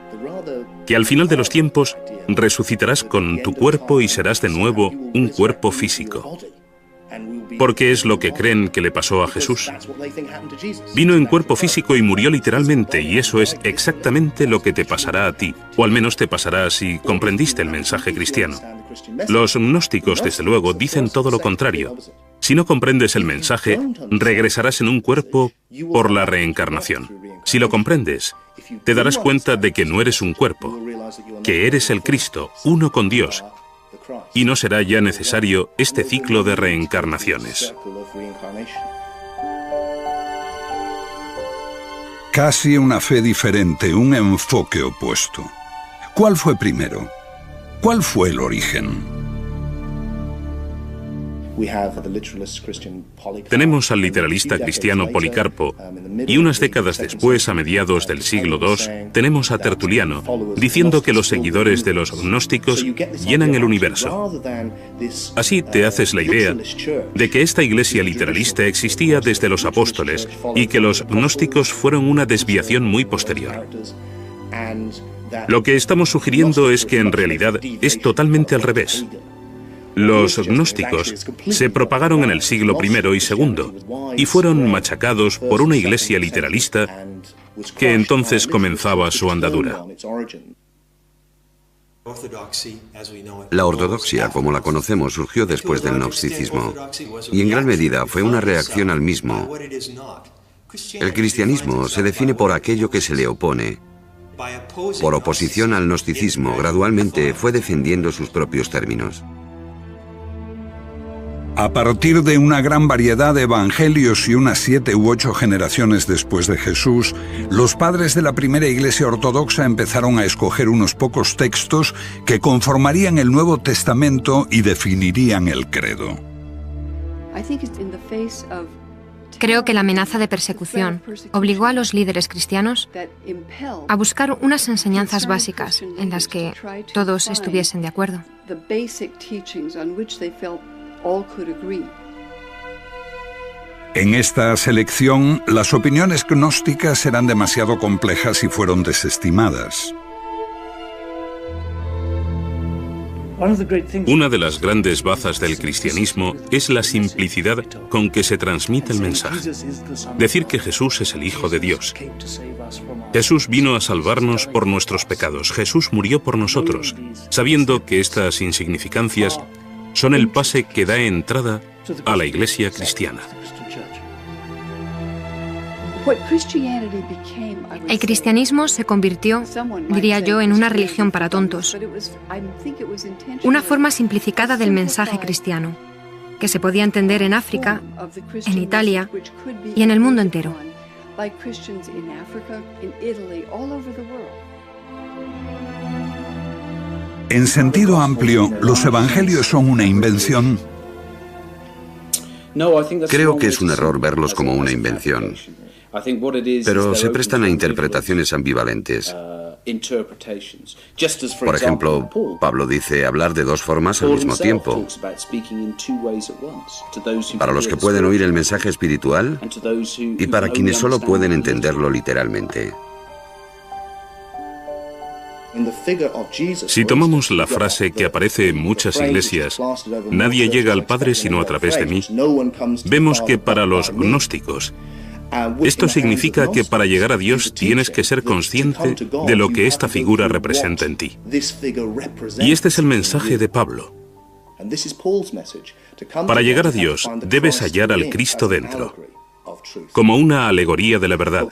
que al final de los tiempos resucitarás con tu cuerpo y serás de nuevo un cuerpo físico. Porque es lo que creen que le pasó a Jesús. Vino en cuerpo físico y murió literalmente, y eso es exactamente lo que te pasará a ti, o al menos te pasará si comprendiste el mensaje cristiano. Los gnósticos, desde luego, dicen todo lo contrario. Si no comprendes el mensaje, regresarás en un cuerpo por la reencarnación. Si lo comprendes, te darás cuenta de que no eres un cuerpo, que eres el Cristo, uno con Dios, y no será ya necesario este ciclo de reencarnaciones. Casi una fe diferente, un enfoque opuesto. ¿Cuál fue primero? ¿Cuál fue el origen? Tenemos al literalista cristiano Policarpo, y unas décadas después, a mediados del siglo II, tenemos a Tertuliano, diciendo que los seguidores de los gnósticos llenan el universo. Así te haces la idea de que esta iglesia literalista existía desde los apóstoles y que los gnósticos fueron una desviación muy posterior. Lo que estamos sugiriendo es que en realidad es totalmente al revés. Los gnósticos se propagaron en el siglo I y II y fueron machacados por una iglesia literalista que entonces comenzaba su andadura. La ortodoxia, como la conocemos, surgió después del gnosticismo y en gran medida fue una reacción al mismo. El cristianismo se define por aquello que se le opone. Por oposición al gnosticismo, gradualmente fue defendiendo sus propios términos. A partir de una gran variedad de evangelios y unas 7 u 8 generaciones después de Jesús, los padres de la primera Iglesia ortodoxa empezaron a escoger unos pocos textos que conformarían el Nuevo Testamento y definirían el credo. Creo que la amenaza de persecución obligó a los líderes cristianos a buscar unas enseñanzas básicas en las que todos estuviesen de acuerdo. En esta selección, las opiniones gnósticas eran demasiado complejas y fueron desestimadas. Una de las grandes bazas del cristianismo es la simplicidad con que se transmite el mensaje. Decir que Jesús es el Hijo de Dios. Jesús vino a salvarnos por nuestros pecados. Jesús murió por nosotros, sabiendo que estas insignificancias son el pase que da entrada a la Iglesia cristiana. El cristianismo se convirtió, diría yo, en una religión para tontos. Una forma simplificada del mensaje cristiano, que se podía entender en África, en Italia y en el mundo entero. En sentido amplio, los evangelios son una invención. Creo que es un error verlos como una invención, pero se prestan a interpretaciones ambivalentes. Por ejemplo, Pablo dice hablar de dos formas al mismo tiempo. Para los que pueden oír el mensaje espiritual y para quienes solo pueden entenderlo literalmente. Si tomamos la frase que aparece en muchas iglesias, nadie llega al Padre sino a través de mí, vemos que para los gnósticos, esto significa que para llegar a Dios tienes que ser consciente de lo que esta figura representa en ti. Y este es el mensaje de Pablo. Para llegar a Dios debes hallar al Cristo dentro, como una alegoría de la verdad.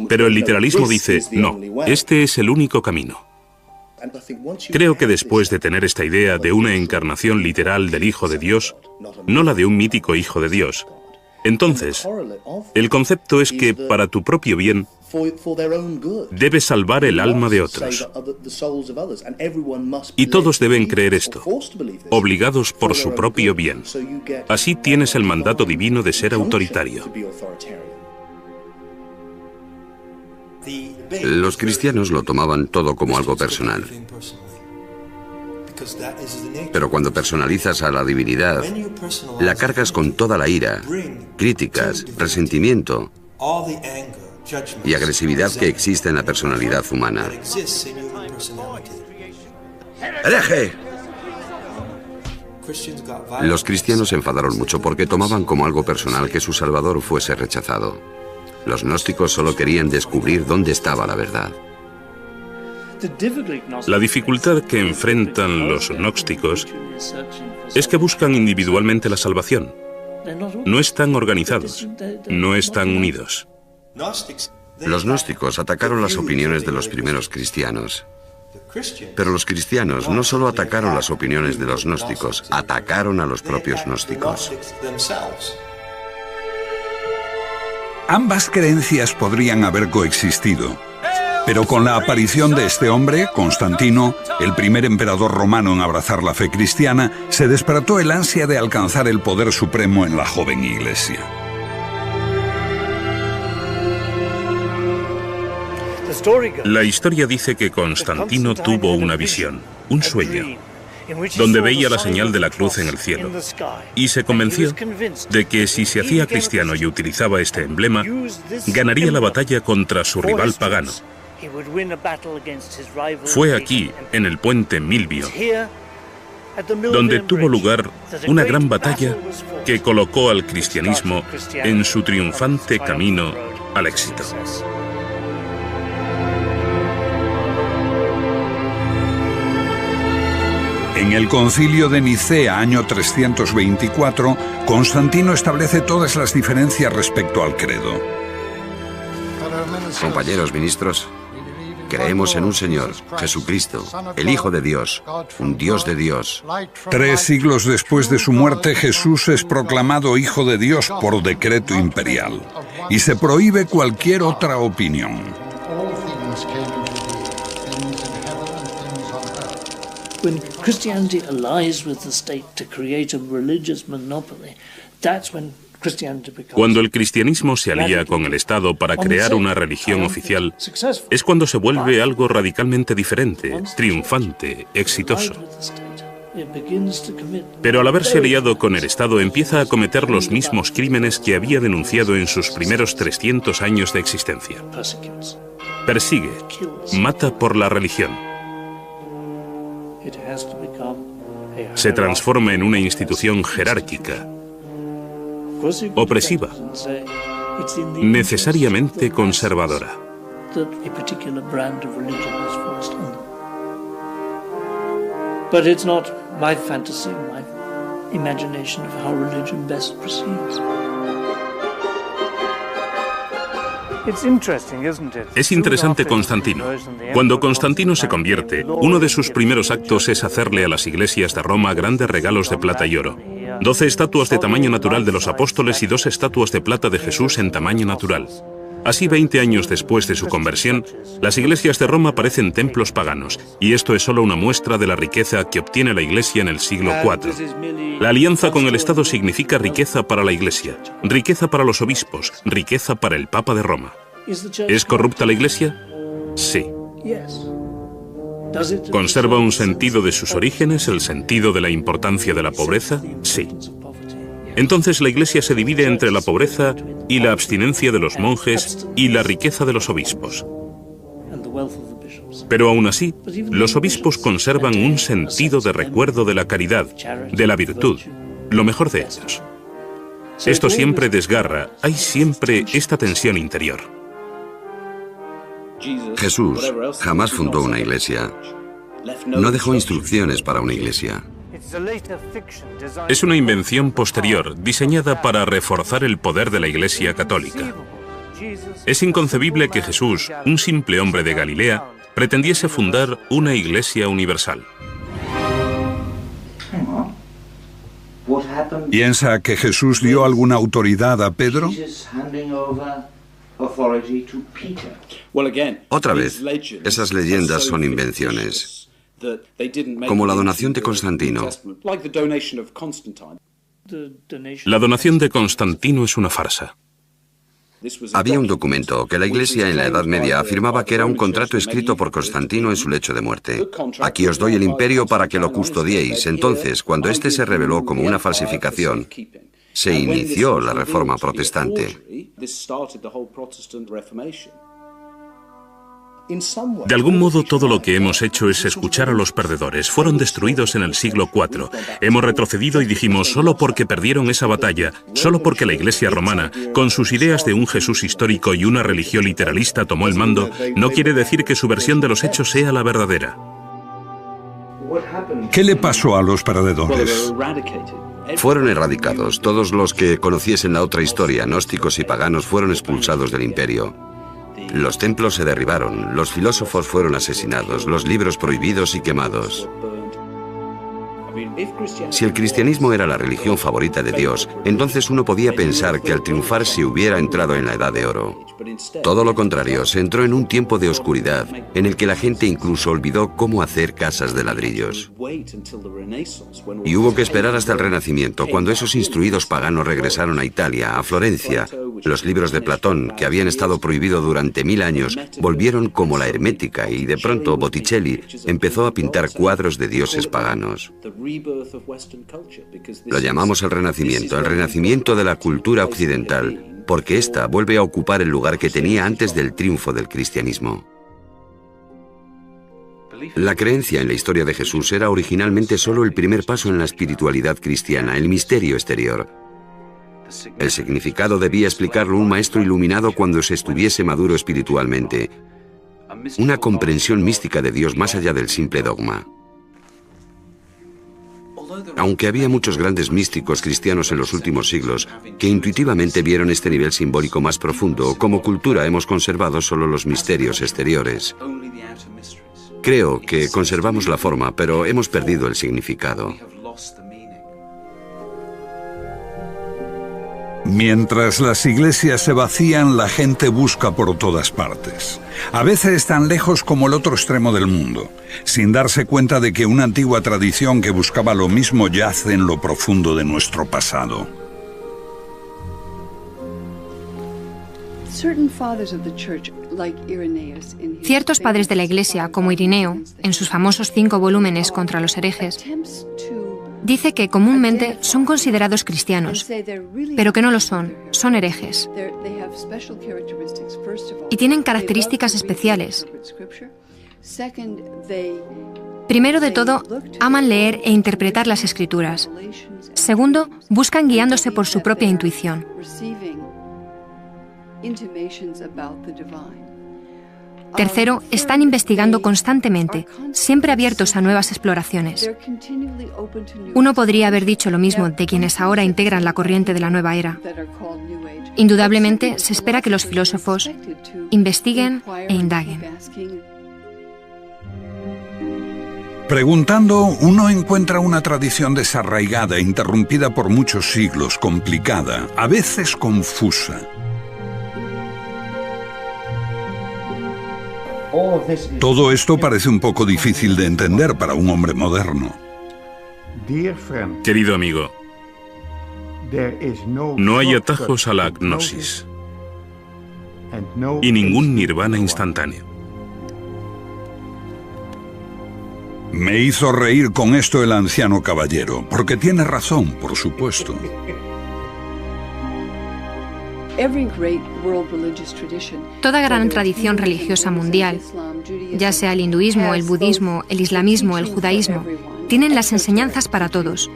Pero el literalismo dice, no, este es el único camino. Creo que después de tener esta idea de una encarnación literal del Hijo de Dios, no la de un mítico Hijo de Dios, entonces, el concepto es que para tu propio bien, debes salvar el alma de otros. Y todos deben creer esto, obligados por su propio bien. Así tienes el mandato divino de ser autoritario. Los cristianos lo tomaban todo como algo personal. Pero cuando personalizas a la divinidad, la cargas con toda la ira, críticas, resentimiento y agresividad que existe en la personalidad humana. ¡Hereje! Los cristianos se enfadaron mucho porque tomaban como algo personal que su Salvador fuese rechazado. Los gnósticos solo querían descubrir dónde estaba la verdad. La dificultad que enfrentan los gnósticos es que buscan individualmente la salvación. No están organizados, no están unidos. Los gnósticos atacaron las opiniones de los primeros cristianos. Pero los cristianos no solo atacaron las opiniones de los gnósticos, atacaron a los propios gnósticos. Ambas creencias podrían haber coexistido, pero con la aparición de este hombre, Constantino, el primer emperador romano en abrazar la fe cristiana, se despertó el ansia de alcanzar el poder supremo en la joven iglesia. La historia dice que Constantino tuvo una visión, un sueño, donde veía la señal de la cruz en el cielo, y se convenció de que si se hacía cristiano y utilizaba este emblema, ganaría la batalla contra su rival pagano. Fue aquí, en el puente Milvio, donde tuvo lugar una gran batalla que colocó al cristianismo en su triunfante camino al éxito. En el Concilio de Nicea, año 324, Constantino establece todas las diferencias respecto al credo. Compañeros ministros, Creemos en un Señor, Jesucristo, el Hijo de Dios, un Dios de Dios. 3 siglos después de su muerte, Jesús es proclamado Hijo de Dios por decreto imperial y se prohíbe cualquier otra opinión. When Christianity allies with the state to create a religious monopoly, that's when Christianity becomes... Cuando el cristianismo se alía con el Estado para crear una religión oficial, es cuando se vuelve algo radicalmente diferente, triunfante, exitoso. Pero al haberse aliado con el Estado empieza a cometer los mismos crímenes que había denunciado en sus primeros 300 años de existencia. Persigue, mata por la religión. Se transforma en una institución jerárquica, opresiva, necesariamente conservadora. But it's not my fantasy, my imagination of how religion best proceeds. Es interesante Constantino. Cuando Constantino se convierte, uno de sus primeros actos es hacerle a las iglesias de Roma grandes regalos de plata y oro. 12 estatuas de tamaño natural de los apóstoles y 2 estatuas de plata de Jesús en tamaño natural. Así, 20 años después de su conversión, las iglesias de Roma parecen templos paganos, y esto es solo una muestra de la riqueza que obtiene la iglesia en el siglo IV. La alianza con el Estado significa riqueza para la iglesia, riqueza para los obispos, riqueza para el Papa de Roma. ¿Es corrupta la iglesia? Sí. ¿Conserva un sentido de sus orígenes, el sentido de la importancia de la pobreza? Sí. Entonces la iglesia se divide entre la pobreza y la abstinencia de los monjes y la riqueza de los obispos. Pero aún así, los obispos conservan un sentido de recuerdo de la caridad, de la virtud, lo mejor de ellos. Esto siempre desgarra, hay siempre esta tensión interior. Jesús jamás fundó una iglesia. No dejó instrucciones para una iglesia. Es una invención posterior, diseñada para reforzar el poder de la Iglesia católica. Es inconcebible que Jesús, un simple hombre de Galilea, pretendiese fundar una iglesia universal. ¿Piensa que Jesús dio alguna autoridad a Pedro? Otra vez, esas leyendas son invenciones, como la donación de Constantino. La donación de Constantino es una farsa. Había un documento que la Iglesia en la Edad Media afirmaba que era un contrato escrito por Constantino en su lecho de muerte. Aquí os doy el imperio para que lo custodiéis. Entonces, cuando este se reveló como una falsificación, se inició la Reforma Protestante. De algún modo, todo lo que hemos hecho es escuchar a los perdedores. Fueron destruidos en el siglo IV. Hemos retrocedido y dijimos, solo porque perdieron esa batalla, solo porque la Iglesia romana, con sus ideas de un Jesús histórico y una religión literalista, tomó el mando, no quiere decir que su versión de los hechos sea la verdadera. ¿Qué le pasó a los perdedores? Fueron erradicados. Todos los que conociesen la otra historia, gnósticos y paganos, fueron expulsados del imperio. Los templos se derribaron, los filósofos fueron asesinados, los libros prohibidos y quemados. Si el cristianismo era la religión favorita de Dios, entonces uno podía pensar que al triunfar se hubiera entrado en la Edad de Oro. Todo lo contrario, se entró en un tiempo de oscuridad, en el que la gente incluso olvidó cómo hacer casas de ladrillos. Y hubo que esperar hasta el Renacimiento, cuando esos instruidos paganos regresaron a Italia, a Florencia. Los libros de Platón, que habían estado prohibidos durante 1000 años, volvieron como la hermética y de pronto Botticelli empezó a pintar cuadros de dioses paganos. Lo llamamos el renacimiento de la cultura occidental, porque ésta vuelve a ocupar el lugar que tenía antes del triunfo del cristianismo. La creencia en la historia de Jesús era originalmente solo el primer paso en la espiritualidad cristiana, el misterio exterior. El significado debía explicarlo un maestro iluminado cuando se estuviese maduro espiritualmente, una comprensión mística de Dios más allá del simple dogma. Aunque había muchos grandes místicos cristianos en los últimos siglos que intuitivamente vieron este nivel simbólico más profundo, como cultura hemos conservado solo los misterios exteriores. Creo que conservamos la forma, pero hemos perdido el significado. Mientras las iglesias se vacían, la gente busca por todas partes. A veces tan lejos como el otro extremo del mundo, sin darse cuenta de que una antigua tradición que buscaba lo mismo yace en lo profundo de nuestro pasado. Ciertos padres de la Iglesia, como Irineo, en sus famosos 5 volúmenes contra los herejes, dice que comúnmente son considerados cristianos, pero que no lo son herejes. Y tienen características especiales. Primero de todo, aman leer e interpretar las Escrituras. Segundo, buscan guiándose por su propia intuición. Tercero, están investigando constantemente, siempre abiertos a nuevas exploraciones. Uno podría haber dicho lo mismo de quienes ahora integran la corriente de la nueva era. Indudablemente, se espera que los filósofos investiguen e indaguen. Preguntando, uno encuentra una tradición desarraigada, interrumpida por muchos siglos, complicada, a veces confusa. Todo esto parece un poco difícil de entender para un hombre moderno. Querido amigo, no hay atajos a la gnosis y ningún nirvana instantáneo. Me hizo reír con esto el anciano caballero, porque tiene razón, por supuesto. Toda gran tradición religiosa mundial, ya sea el hinduismo, el budismo, el islamismo, el judaísmo, tienen las enseñanzas para todos.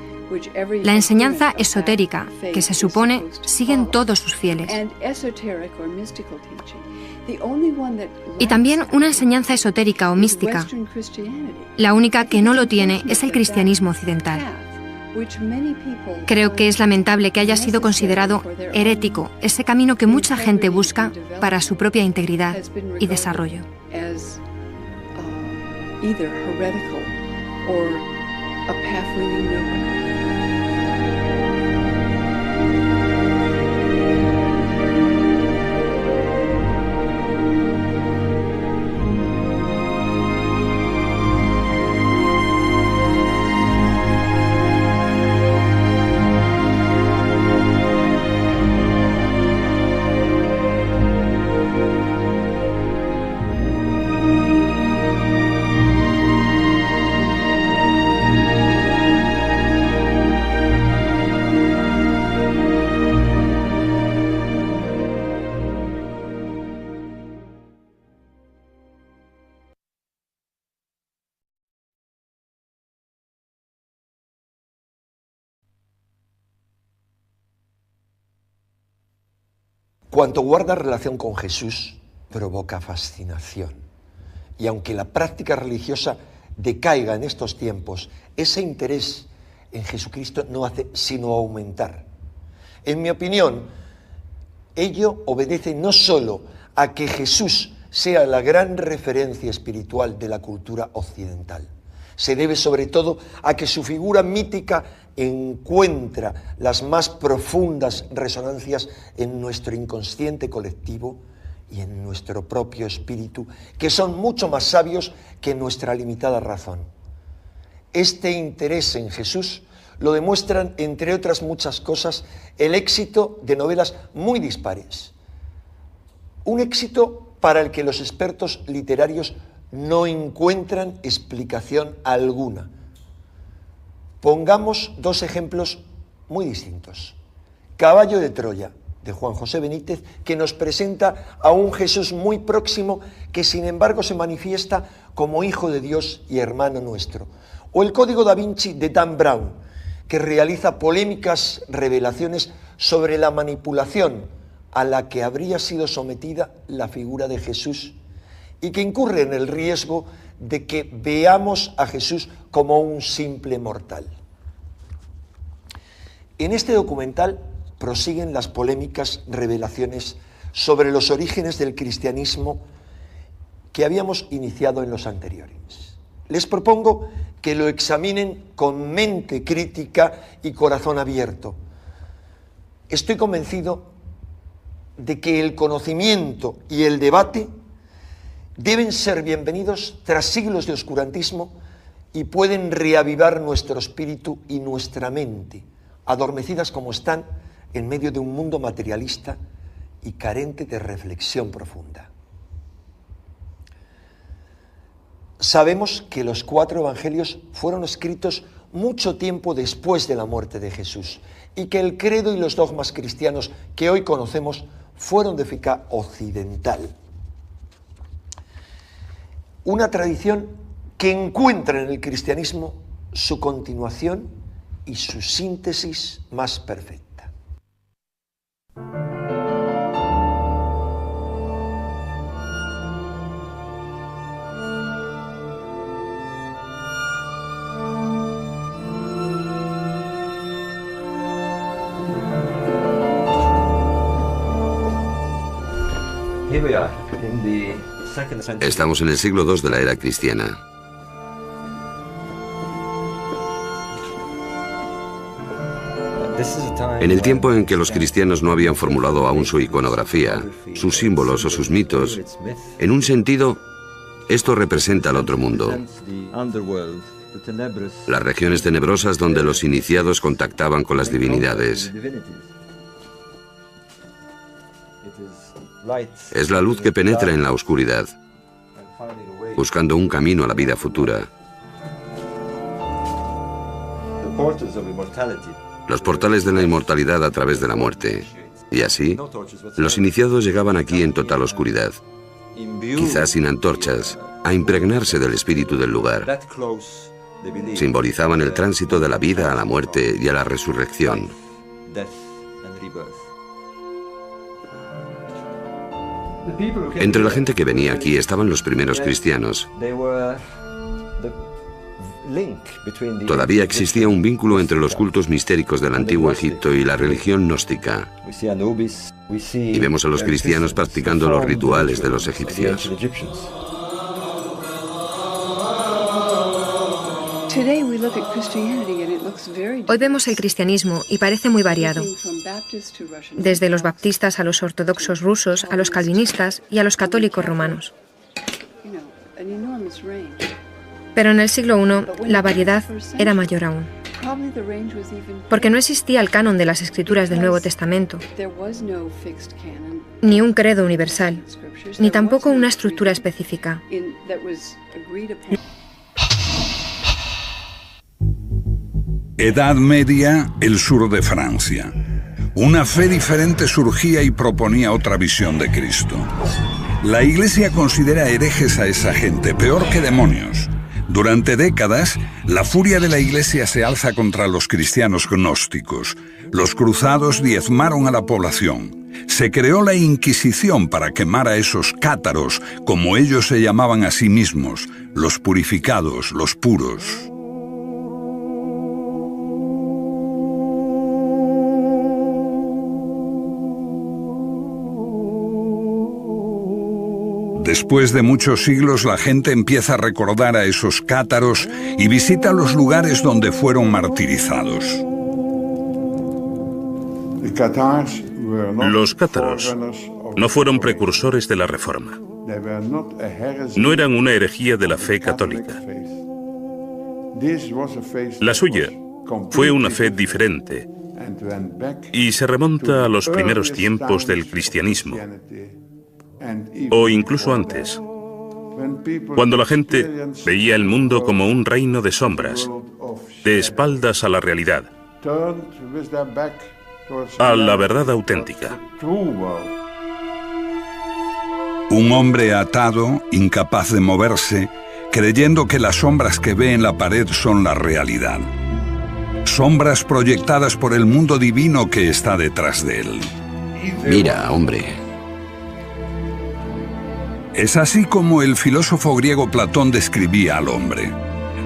La enseñanza esotérica, que se supone siguen todos sus fieles. Y también una enseñanza esotérica o mística. La única que no lo tiene es el cristianismo occidental. Creo que es lamentable que haya sido considerado herético ese camino que mucha gente busca para su propia integridad y desarrollo. Cuanto guarda relación con Jesús, provoca fascinación. Y aunque la práctica religiosa decaiga en estos tiempos, ese interés en Jesucristo no hace sino aumentar. En mi opinión, ello obedece no solo a que Jesús sea la gran referencia espiritual de la cultura occidental, se debe sobre todo a que su figura mítica encuentra las más profundas resonancias en nuestro inconsciente colectivo y en nuestro propio espíritu, que son mucho más sabios que nuestra limitada razón. Este interés en Jesús lo demuestran, entre otras muchas cosas, el éxito de novelas muy dispares. Un éxito para el que los expertos literarios no encuentran explicación alguna. Pongamos 2 ejemplos muy distintos. Caballo de Troya, de Juan José Benítez, que nos presenta a un Jesús muy próximo que sin embargo se manifiesta como Hijo de Dios y hermano nuestro. O el Código da Vinci de Dan Brown, que realiza polémicas revelaciones sobre la manipulación a la que habría sido sometida la figura de Jesús y que incurre en el riesgo de que veamos a Jesús como un simple mortal. En este documental prosiguen las polémicas revelaciones sobre los orígenes del cristianismo que habíamos iniciado en los anteriores. Les propongo que lo examinen con mente crítica y corazón abierto. Estoy convencido de que el conocimiento y el debate deben ser bienvenidos tras siglos de oscurantismo y pueden reavivar nuestro espíritu y nuestra mente, adormecidas como están en medio de un mundo materialista y carente de reflexión profunda. Sabemos que los 4 evangelios fueron escritos mucho tiempo después de la muerte de Jesús y que el credo y los dogmas cristianos que hoy conocemos fueron de época occidental. Una tradición que encuentra en el cristianismo su continuación y su síntesis más perfecta. Estamos en el siglo II de la era cristiana. En el tiempo en que los cristianos no habían formulado aún su iconografía, sus símbolos o sus mitos, en un sentido, esto representa al otro mundo. Las regiones tenebrosas donde los iniciados contactaban con las divinidades. Es la luz que penetra en la oscuridad, buscando un camino a la vida futura. Los portales de la inmortalidad a través de la muerte. Y así, los iniciados llegaban aquí en total oscuridad, quizás sin antorchas, a impregnarse del espíritu del lugar. Simbolizaban el tránsito de la vida a la muerte y a la resurrección. Entre la gente que venía aquí estaban los primeros cristianos. Todavía existía un vínculo entre los cultos mistéricos del antiguo Egipto y la religión gnóstica. Y vemos a los cristianos practicando los rituales de los egipcios. Hoy vemos el cristianismo y parece muy variado, desde los baptistas a los ortodoxos rusos, a los calvinistas y a los católicos romanos. Pero en el siglo I la variedad era mayor aún, porque no existía el canon de las escrituras del Nuevo Testamento, ni un credo universal, ni tampoco una estructura específica. Edad Media, el sur de Francia. Una fe diferente surgía y proponía otra visión de Cristo. La Iglesia considera herejes a esa gente, peor que demonios. Durante décadas, la furia de la Iglesia se alza contra los cristianos gnósticos. Los cruzados diezmaron a la población. Se creó la Inquisición para quemar a esos cátaros, como ellos se llamaban a sí mismos, los purificados, los puros. Después de muchos siglos, la gente empieza a recordar a esos cátaros y visita los lugares donde fueron martirizados. Los cátaros no fueron precursores de la Reforma. No eran una herejía de la fe católica. La suya fue una fe diferente y se remonta a los primeros tiempos del cristianismo, o incluso antes, cuando la gente veía el mundo como un reino de sombras, de espaldas a la realidad, a la verdad auténtica. Un hombre atado, incapaz de moverse, creyendo que las sombras que ve en la pared son la realidad. Sombras proyectadas por el mundo divino que está detrás de él. Mira, hombre. Es así como el filósofo griego Platón describía al hombre.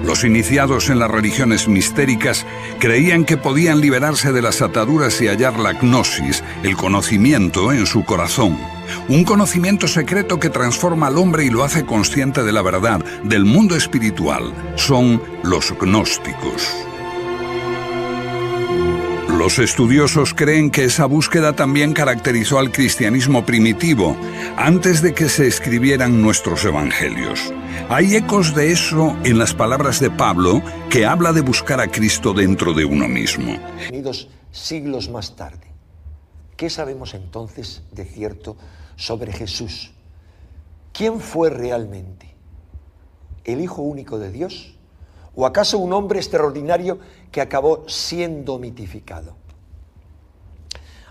Los iniciados en las religiones mistéricas creían que podían liberarse de las ataduras y hallar la gnosis, el conocimiento, en su corazón. Un conocimiento secreto que transforma al hombre y lo hace consciente de la verdad, del mundo espiritual. Son los gnósticos. Los estudiosos creen que esa búsqueda también caracterizó al cristianismo primitivo, antes de que se escribieran nuestros evangelios. Hay ecos de eso en las palabras de Pablo, que habla de buscar a Cristo dentro de uno mismo. Unidos siglos más tarde, ¿qué sabemos entonces de cierto sobre Jesús? ¿Quién fue realmente? ¿El Hijo único de Dios? ¿O acaso un hombre extraordinario que acabó siendo mitificado?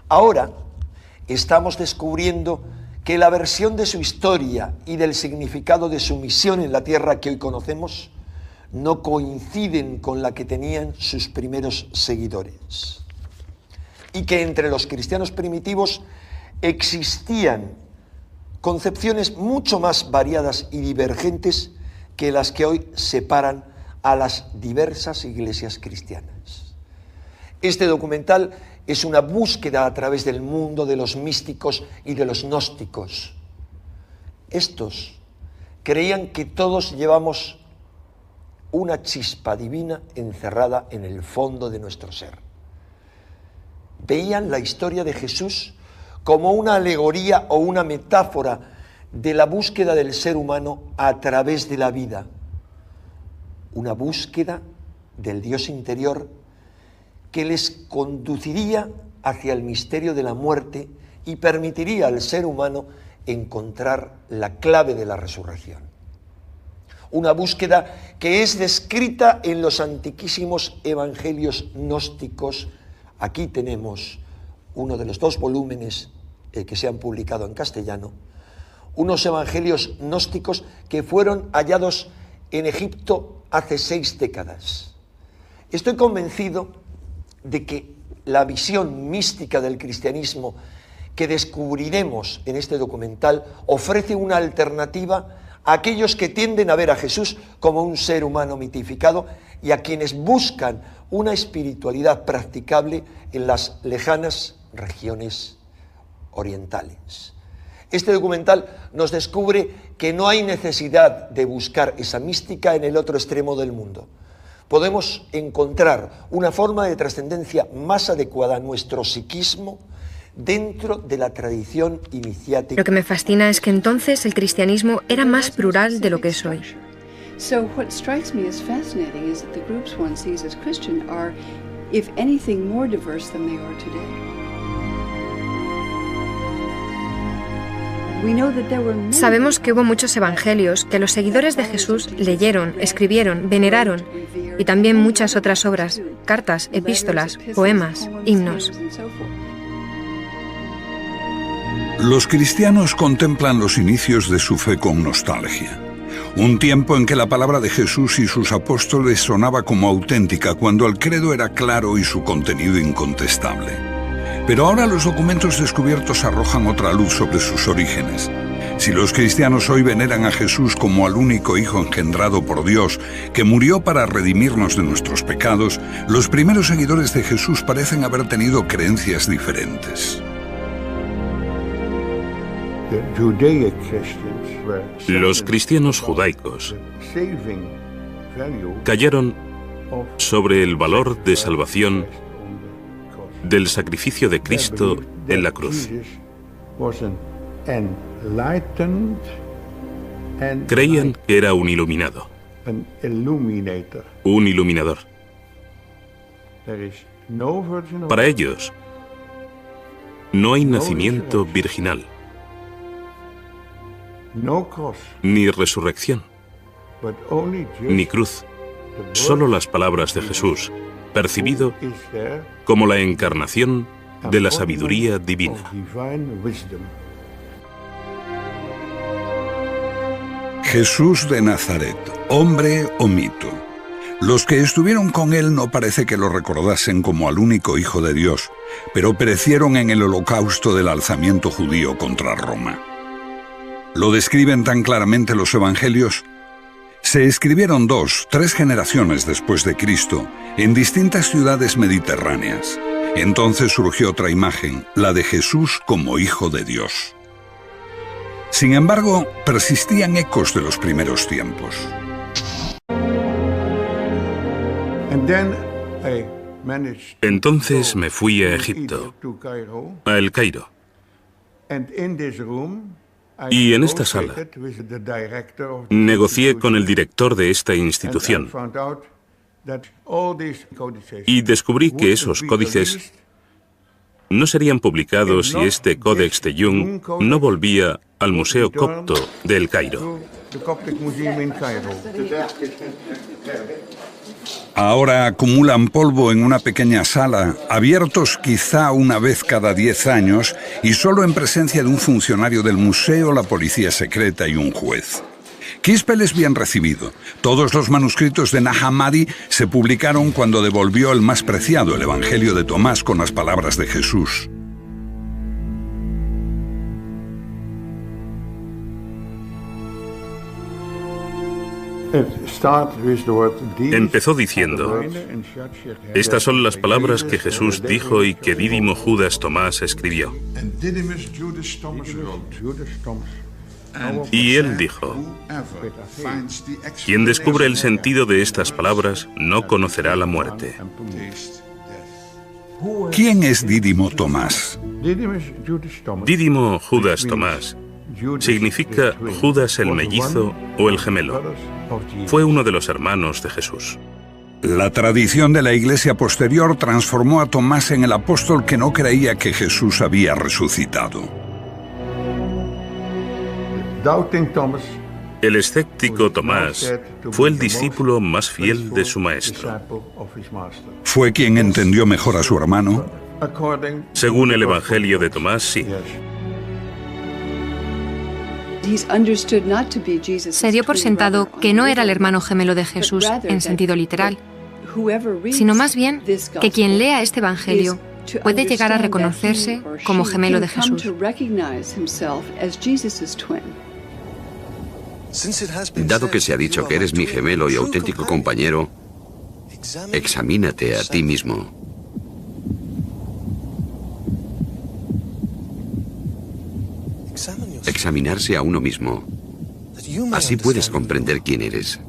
Ahora estamos descubriendo que la versión de su historia y del significado de su misión en la tierra que hoy conocemos no coinciden con la que tenían sus primeros seguidores. Y que entre los cristianos primitivos existían concepciones mucho más variadas y divergentes que las que hoy separan a las diversas iglesias cristianas. Este documental es una búsqueda a través del mundo de los místicos y de los gnósticos. Estos creían que todos llevamos una chispa divina encerrada en el fondo de nuestro ser. Veían la historia de Jesús como una alegoría o una metáfora de la búsqueda del ser humano a través de la vida. Una búsqueda del Dios interior que les conduciría hacia el misterio de la muerte y permitiría al ser humano encontrar la clave de la resurrección. Una búsqueda que es descrita en los antiquísimos evangelios gnósticos. Aquí tenemos uno de los 2 volúmenes que se han publicado en castellano, unos evangelios gnósticos que fueron hallados en Egipto hace 6 décadas. Estoy convencido de que la visión mística del cristianismo que descubriremos en este documental ofrece una alternativa a aquellos que tienden a ver a Jesús como un ser humano mitificado y a quienes buscan una espiritualidad practicable en las lejanas regiones orientales. Este documental nos descubre que no hay necesidad de buscar esa mística en el otro extremo del mundo. Podemos encontrar una forma de trascendencia más adecuada a nuestro psiquismo dentro de la tradición iniciática. Lo que me fascina es que entonces el cristianismo era más plural de lo que es hoy. So what strikes me as fascinating is that the groups one sees as Christian are, if anything, more diverse than they are today. Sabemos que hubo muchos evangelios que los seguidores de Jesús leyeron, escribieron, veneraron, y también muchas otras obras, cartas, epístolas, poemas, himnos. Los cristianos contemplan los inicios de su fe con nostalgia. Un tiempo en que la palabra de Jesús y sus apóstoles sonaba como auténtica, cuando el credo era claro y su contenido incontestable. Pero ahora los documentos descubiertos arrojan otra luz sobre sus orígenes. Si los cristianos hoy veneran a Jesús como al único Hijo engendrado por Dios, que murió para redimirnos de nuestros pecados, los primeros seguidores de Jesús parecen haber tenido creencias diferentes. Los cristianos judaicos cayeron sobre el valor de salvación del sacrificio de Cristo en la cruz. Creían que era un iluminado, un iluminador. Para ellos, no hay nacimiento virginal, ni resurrección, ni cruz, solo las palabras de Jesús, percibido como la encarnación de la sabiduría divina. Jesús de Nazaret, hombre o mito. Los que estuvieron con él no parece que lo recordasen como al único Hijo de Dios, pero perecieron en el holocausto del alzamiento judío contra Roma. Lo describen tan claramente los evangelios. Se escribieron 2, 3 generaciones después de Cristo, en distintas ciudades mediterráneas. Entonces surgió otra imagen, la de Jesús como Hijo de Dios. Sin embargo, persistían ecos de los primeros tiempos. Entonces me fui a Egipto, a El Cairo. Y en esta sala negocié con el director de esta institución y descubrí que esos códices no serían publicados si este Códex de Jung no volvía al Museo Copto de El Cairo. Ahora acumulan polvo en una pequeña sala, abiertos quizá una vez cada 10 años y solo en presencia de un funcionario del museo, la policía secreta y un juez. Kispel es bien recibido. Todos los manuscritos de Nag Hammadi se publicaron cuando devolvió el más preciado, el Evangelio de Tomás, con las palabras de Jesús. Empezó diciendo: estas son las palabras que Jesús dijo y que Dídimo Judas Tomás escribió. Y él dijo: quien descubre el sentido de estas palabras no conocerá la muerte. ¿Quién es Dídimo Tomás? Dídimo Judas Tomás significa Judas el mellizo o el gemelo. Fue uno de los hermanos de Jesús. La tradición de la Iglesia posterior transformó a Tomás en el apóstol que no creía que Jesús había resucitado. El escéptico Tomás fue el discípulo más fiel de su maestro. ¿Fue quien entendió mejor a su hermano? Según el Evangelio de Tomás, sí. Se dio por sentado que no era el hermano gemelo de Jesús en sentido literal, sino más bien que quien lea este Evangelio puede llegar a reconocerse como gemelo de Jesús. Dado que se ha dicho que eres mi gemelo y auténtico compañero, examínate a ti mismo. Examinarse a uno mismo. Así puedes comprender quién eres.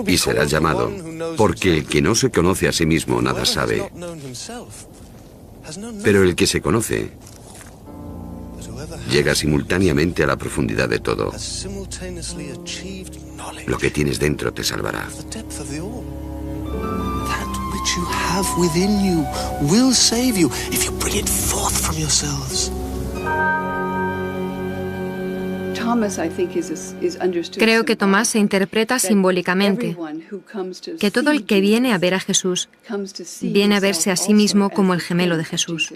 Y serás llamado, porque el que no se conoce a sí mismo nada sabe. Pero el que se conoce llega simultáneamente a la profundidad de todo. Lo que tienes dentro te salvará. You have within you will save you if you bring it forth from yourselves. Creo que Tomás se interpreta simbólicamente, que todo el que viene a ver a Jesús viene a verse a sí mismo como el gemelo de Jesús,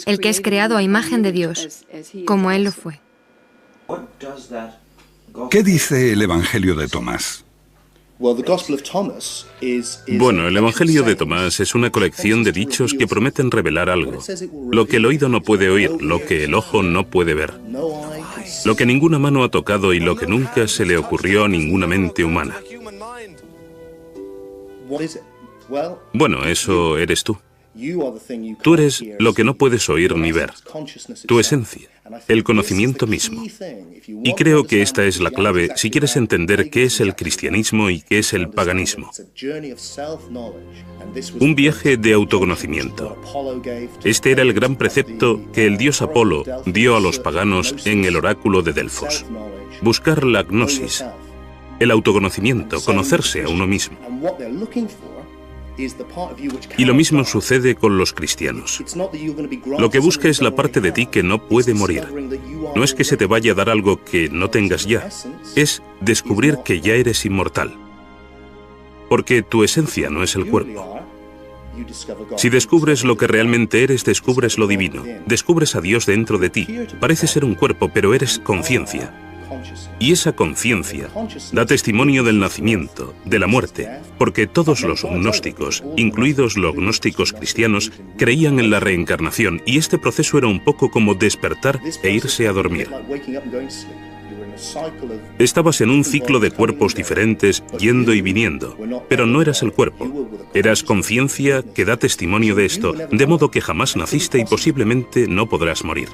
el que es creado a imagen de Dios, como Él lo fue. ¿Qué dice el Evangelio de Tomás? Bueno, el Evangelio de Tomás es una colección de dichos que prometen revelar algo. Lo que el oído no puede oír, lo que el ojo no puede ver, lo que ninguna mano ha tocado y lo que nunca se le ocurrió a ninguna mente humana. Bueno, eso eres tú. Tú eres lo que no puedes oír ni ver, tu esencia, el conocimiento mismo. Y creo que esta es la clave si quieres entender qué es el cristianismo y qué es el paganismo. Un viaje de autoconocimiento. Este era el gran precepto que el dios Apolo dio a los paganos en el oráculo de Delfos. Buscar la gnosis, el autoconocimiento, conocerse a uno mismo. Y lo mismo sucede con los cristianos. Lo que busca es la parte de ti que no puede morir. No es que se te vaya a dar algo que no tengas ya, es descubrir que ya eres inmortal. Porque tu esencia no es el cuerpo. Si descubres lo que realmente eres, descubres lo divino. Descubres a Dios dentro de ti. Parece ser un cuerpo, pero eres conciencia. Y esa conciencia da testimonio del nacimiento, de la muerte, porque todos los gnósticos, incluidos los gnósticos cristianos, creían en la reencarnación, y este proceso era un poco como despertar e irse a dormir. Estabas en un ciclo de cuerpos diferentes, yendo y viniendo, pero no eras el cuerpo. Eras conciencia que da testimonio de esto, de modo que jamás naciste y posiblemente no podrás morir.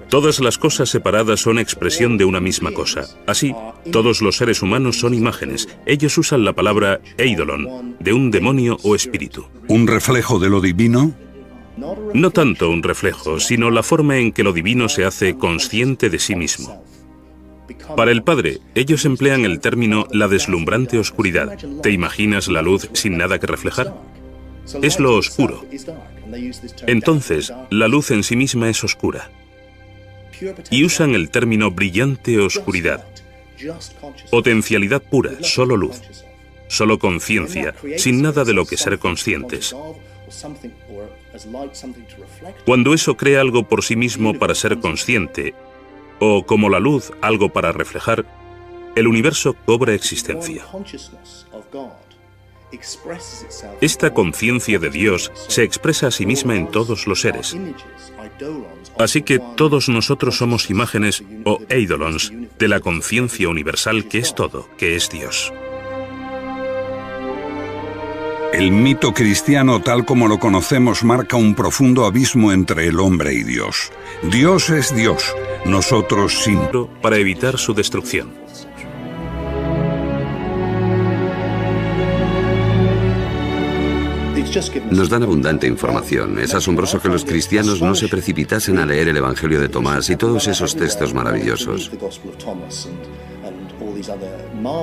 Todas las cosas separadas son expresión de una misma cosa. Así, todos los seres humanos son imágenes. Ellos usan la palabra eidolon, de un demonio o espíritu. ¿Un reflejo de lo divino? No tanto un reflejo, sino la forma en que lo divino se hace consciente de sí mismo. Para el Padre, ellos emplean el término la deslumbrante oscuridad. ¿Te imaginas la luz sin nada que reflejar? Es lo oscuro. Entonces, la luz en sí misma es oscura. Y usan el término brillante oscuridad. Potencialidad pura, solo luz. Solo conciencia, sin nada de lo que ser conscientes. Cuando eso crea algo por sí mismo para ser consciente, o como la luz algo para reflejar, el universo cobra existencia. Esta conciencia de Dios se expresa a sí misma en todos los seres. Así que todos nosotros somos imágenes o eidolons de la conciencia universal que es todo, que es Dios. El mito cristiano tal como lo conocemos marca un profundo abismo entre el hombre y Dios. Dios es Dios, nosotros sin... Para evitar su destrucción. Nos dan abundante información. Es asombroso que los cristianos no se precipitasen a leer el Evangelio de Tomás y todos esos textos maravillosos.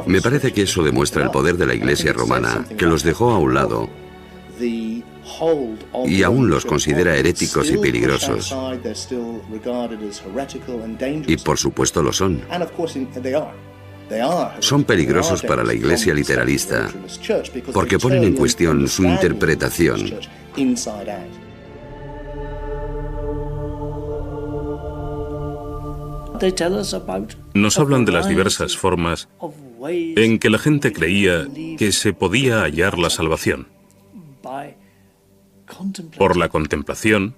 Me parece que eso demuestra el poder de la Iglesia romana, que los dejó a un lado y aún los considera heréticos y peligrosos. Y por supuesto lo son. Son peligrosos para la Iglesia literalista porque ponen en cuestión su interpretación. Nos hablan de las diversas formas en que la gente creía que se podía hallar la salvación. Por la contemplación,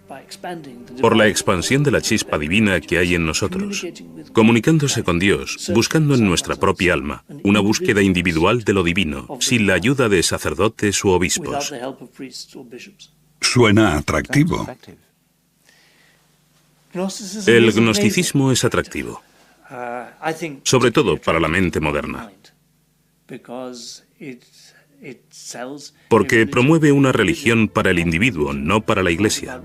por la expansión de la chispa divina que hay en nosotros, comunicándose con Dios, buscando en nuestra propia alma, una búsqueda individual de lo divino, sin la ayuda de sacerdotes u obispos. Suena atractivo. El gnosticismo es atractivo, sobre todo para la mente moderna, porque promueve una religión para el individuo, no para la Iglesia.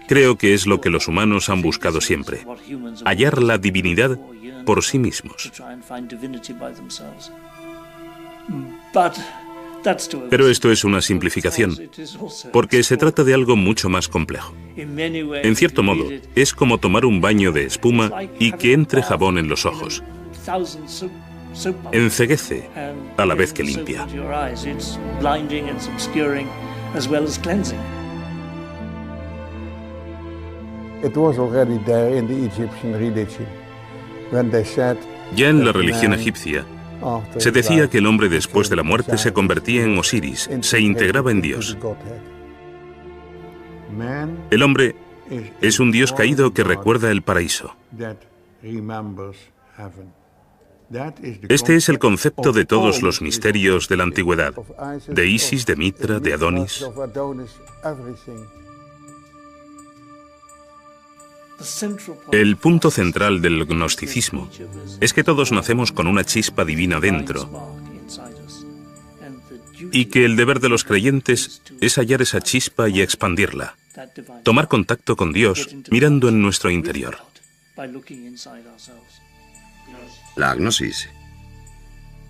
Creo que es lo que los humanos han buscado siempre, hallar la divinidad por sí mismos. Pero esto es una simplificación, porque se trata de algo mucho más complejo. En cierto modo, es como tomar un baño de espuma y que entre jabón en los ojos. Enceguece a la vez que limpia. Ya en la religión egipcia, se decía que el hombre después de la muerte se convertía en Osiris, se integraba en Dios. El hombre es un dios caído que recuerda el paraíso. Este es el concepto de todos los misterios de la antigüedad, de Isis, de Mitra, de Adonis. El punto central del gnosticismo es que todos nacemos con una chispa divina dentro y que el deber de los creyentes es hallar esa chispa y expandirla, tomar contacto con Dios mirando en nuestro interior. La gnosis.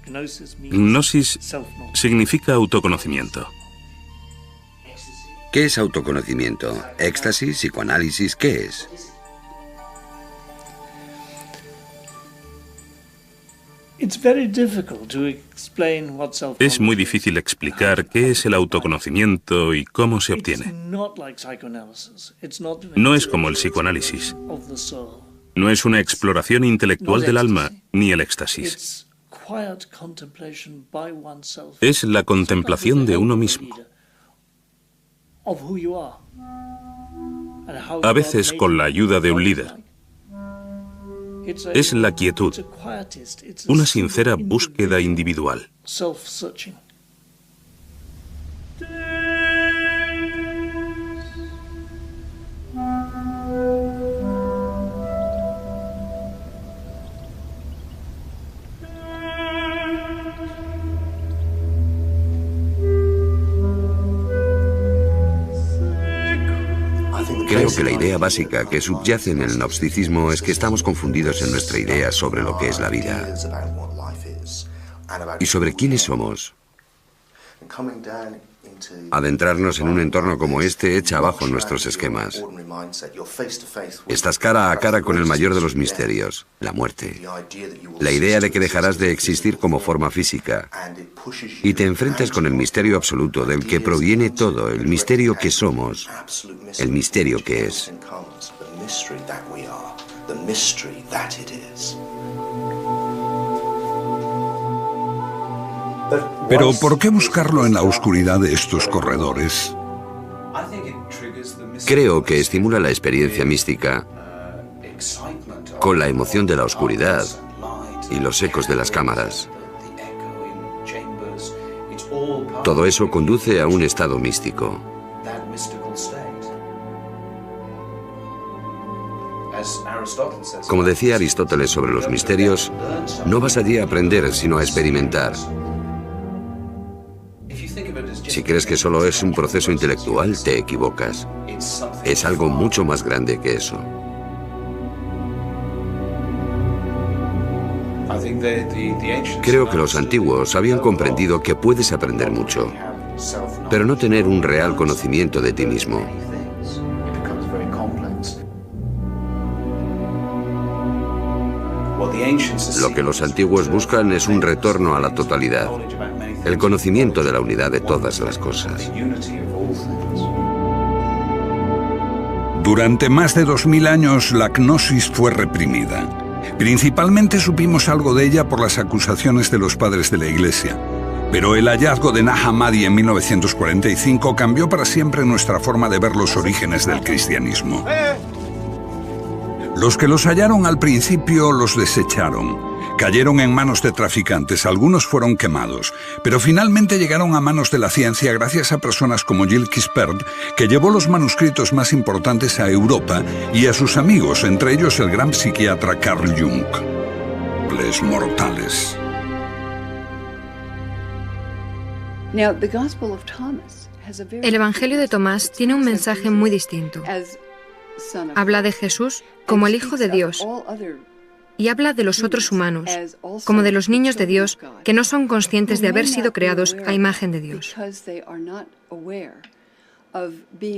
Gnosis significa autoconocimiento. ¿Qué es autoconocimiento? ¿Éxtasis? ¿Psicoanálisis? ¿Qué es? Es muy difícil explicar qué es el autoconocimiento y cómo se obtiene. No es como el psicoanálisis. No es una exploración intelectual del alma ni el éxtasis. Es la contemplación de uno mismo. A veces con la ayuda de un líder. Es la quietud, una sincera búsqueda individual. Creo que la idea básica que subyace en el gnosticismo es que estamos confundidos en nuestra idea sobre lo que es la vida y sobre quiénes somos. Adentrarnos en un entorno como este echa abajo nuestros esquemas. Estás cara a cara con el mayor de los misterios, la muerte. La idea de que dejarás de existir como forma física y te enfrentas con el misterio absoluto del que proviene todo, el misterio que somos, el misterio que es. Pero ¿por qué buscarlo en la oscuridad de estos corredores? Creo que estimula la experiencia mística con la emoción de la oscuridad y los ecos de las cámaras. Todo eso conduce a un estado místico. Como decía Aristóteles sobre los misterios, no vas allí a aprender, sino a experimentar. Si crees que solo es un proceso intelectual, te equivocas. Es algo mucho más grande que eso. Creo que los antiguos habían comprendido que puedes aprender mucho, pero no tener un real conocimiento de ti mismo. Lo que los antiguos buscan es un retorno a la totalidad, el conocimiento de la unidad de todas las cosas. Durante más de 2000 años la gnosis fue reprimida. Principalmente supimos algo de ella por las acusaciones de los padres de la Iglesia. Pero el hallazgo de Nag Hammadi en 1945 cambió para siempre nuestra forma de ver los orígenes del cristianismo. Los que los hallaron al principio los desecharon. Cayeron en manos de traficantes, algunos fueron quemados, pero finalmente llegaron a manos de la ciencia gracias a personas como Gilles Quispert, que llevó los manuscritos más importantes a Europa, y a sus amigos, entre ellos el gran psiquiatra Carl Jung. Les mortales. El Evangelio de Tomás tiene un mensaje muy distinto. Habla de Jesús como el Hijo de Dios y habla de los otros humanos, como de los niños de Dios que no son conscientes de haber sido creados a imagen de Dios.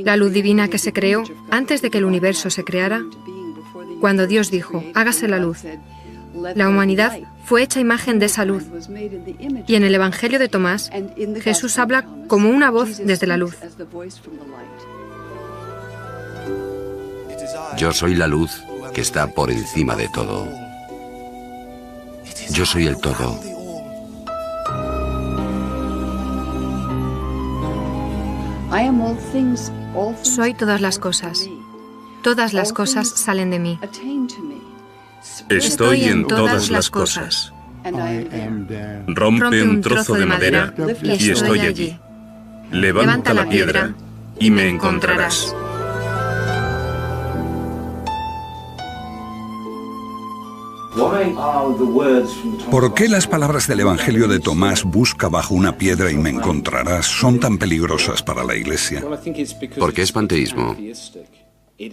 La luz divina que se creó antes de que el universo se creara, cuando Dios dijo, hágase la luz, la humanidad fue hecha imagen de esa luz. Y en el Evangelio de Tomás, Jesús habla como una voz desde la luz. Yo soy la luz que está por encima de todo. Yo soy el todo. Soy todas las cosas. Todas las cosas salen de mí. Estoy en todas las cosas. Rompe un trozo de madera y estoy allí. Levanta la piedra y me encontrarás. ¿Por qué las palabras del Evangelio de Tomás, busca bajo una piedra y me encontrarás, son tan peligrosas para la Iglesia? Porque es panteísmo.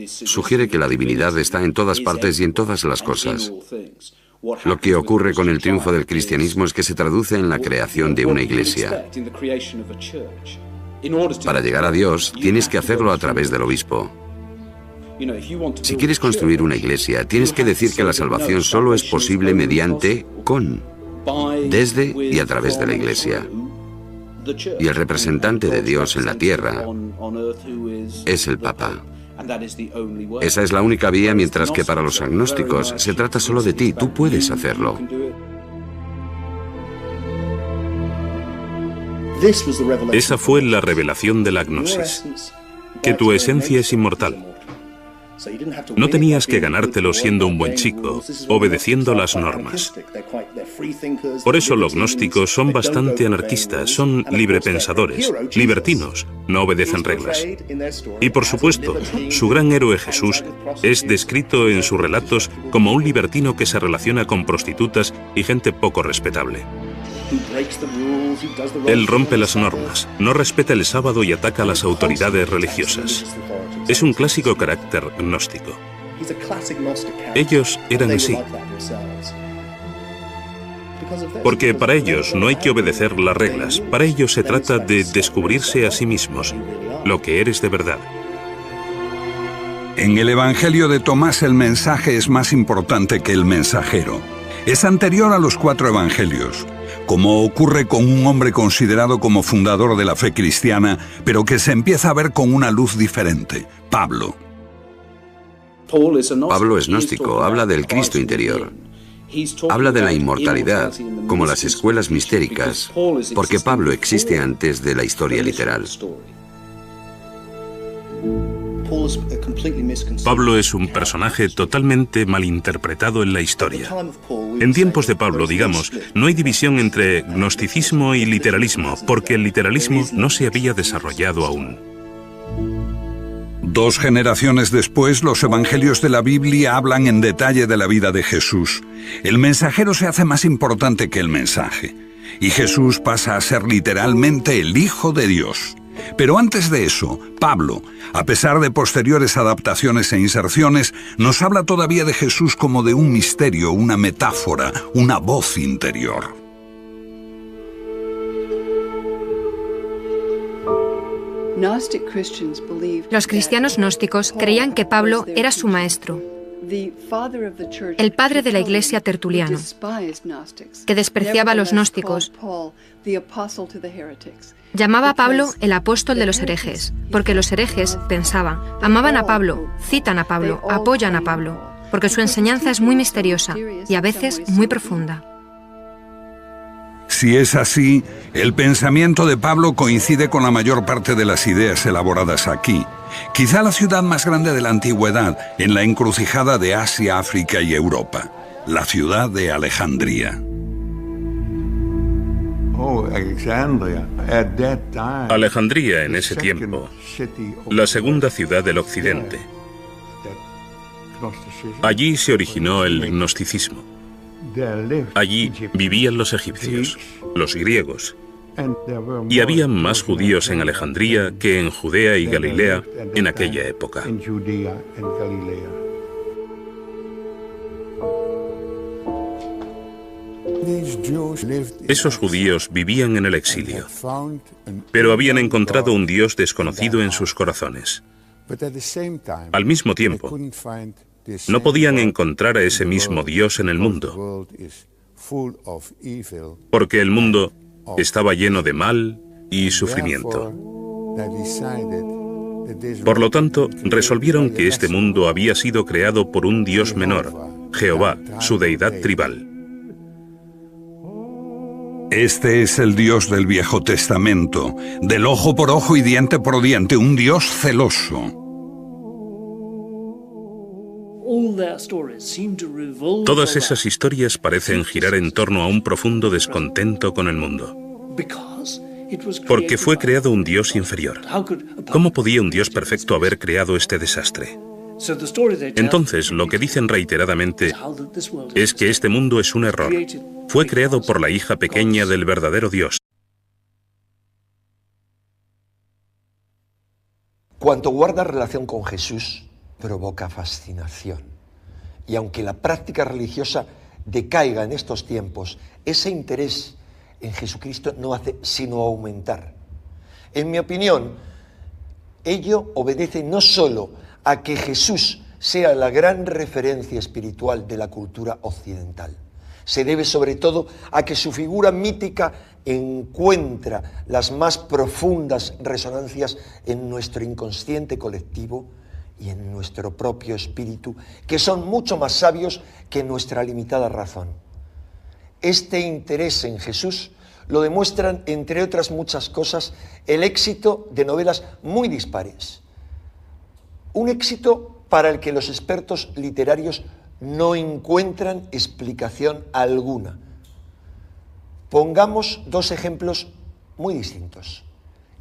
Sugiere que la divinidad está en todas partes y en todas las cosas. Lo que ocurre con el triunfo del cristianismo es que se traduce en la creación de una iglesia. Para llegar a Dios, tienes que hacerlo a través del obispo. Si quieres construir una iglesia, tienes que decir que la salvación solo es posible mediante con. desde y a través de la Iglesia. Y el representante de Dios en la tierra es el Papa. Esa es la única vía, mientras que para los agnósticos se trata solo de ti, tú puedes hacerlo. Esa fue la revelación de la gnosis, que tu esencia es inmortal. No tenías que ganártelo siendo un buen chico, obedeciendo las normas. Por eso los gnósticos son bastante anarquistas, son librepensadores, libertinos, no obedecen reglas. Y por supuesto, su gran héroe Jesús es descrito en sus relatos como un libertino que se relaciona con prostitutas y gente poco respetable. Él rompe las normas, no respeta el sábado y ataca a las autoridades religiosas. Es un clásico carácter gnóstico. Ellos eran así. Porque para ellos no hay que obedecer las reglas, para ellos se trata de descubrirse a sí mismos, lo que eres de verdad. En el Evangelio de Tomás el mensaje es más importante que el mensajero. Es anterior a los 4 evangelios, como ocurre con un hombre considerado como fundador de la fe cristiana, pero que se empieza a ver con una luz diferente, Pablo. Pablo es gnóstico, habla del Cristo interior. Habla de la inmortalidad, como las escuelas mistéricas, porque Pablo existe antes de la historia literal. Pablo es un personaje totalmente malinterpretado en la historia. En tiempos de Pablo, digamos, no hay división entre gnosticismo y literalismo, porque el literalismo no se había desarrollado aún. 2 generaciones después, los evangelios de la Biblia hablan en detalle de la vida de Jesús. El mensajero se hace más importante que el mensaje, y Jesús pasa a ser literalmente el Hijo de Dios. Pero antes de eso, Pablo, a pesar de posteriores adaptaciones e inserciones, nos habla todavía de Jesús como de un misterio, una metáfora, una voz interior. Los cristianos gnósticos creían que Pablo era su maestro, el padre de la Iglesia Tertuliano, que despreciaba a los gnósticos. Llamaba a Pablo el apóstol de los herejes, porque los herejes, pensaban, amaban a Pablo, citan a Pablo, apoyan a Pablo, porque su enseñanza es muy misteriosa y a veces muy profunda. Si es así, el pensamiento de Pablo coincide con la mayor parte de las ideas elaboradas aquí. Quizá la ciudad más grande de la antigüedad, en la encrucijada de Asia, África y Europa, la ciudad de Alejandría. Alejandría en ese tiempo, la segunda ciudad del occidente. Allí se originó el gnosticismo. Allí vivían los egipcios, los griegos, y había más judíos en Alejandría que en Judea y Galilea en aquella época. Esos judíos vivían en el exilio, pero habían encontrado un Dios desconocido en sus corazones. Al mismo tiempo, no podían encontrar a ese mismo Dios en el mundo, porque el mundo estaba lleno de mal y sufrimiento. Por lo tanto, resolvieron que este mundo había sido creado por un Dios menor, Jehová, su deidad tribal. Este es el Dios del Viejo Testamento, del ojo por ojo y diente por diente, un Dios celoso. Todas esas historias parecen girar en torno a un profundo descontento con el mundo. Porque fue creado un Dios inferior. ¿Cómo podía un Dios perfecto haber creado este desastre? Entonces, lo que dicen reiteradamente es que este mundo es un error. Fue creado por la hija pequeña del verdadero Dios. Cuanto guarda relación con Jesús, provoca fascinación. Y aunque la práctica religiosa decaiga en estos tiempos, ese interés en Jesucristo no hace sino aumentar. En mi opinión, ello obedece no solo a que Jesús sea la gran referencia espiritual de la cultura occidental, Se debe sobre todo a que su figura mítica encuentra las más profundas resonancias en nuestro inconsciente colectivo y en nuestro propio espíritu, que son mucho más sabios que nuestra limitada razón. Este interés en Jesús lo demuestran, entre otras muchas cosas, el éxito de novelas muy dispares. Un éxito para el que los expertos literarios no encuentran explicación alguna. Pongamos dos ejemplos muy distintos.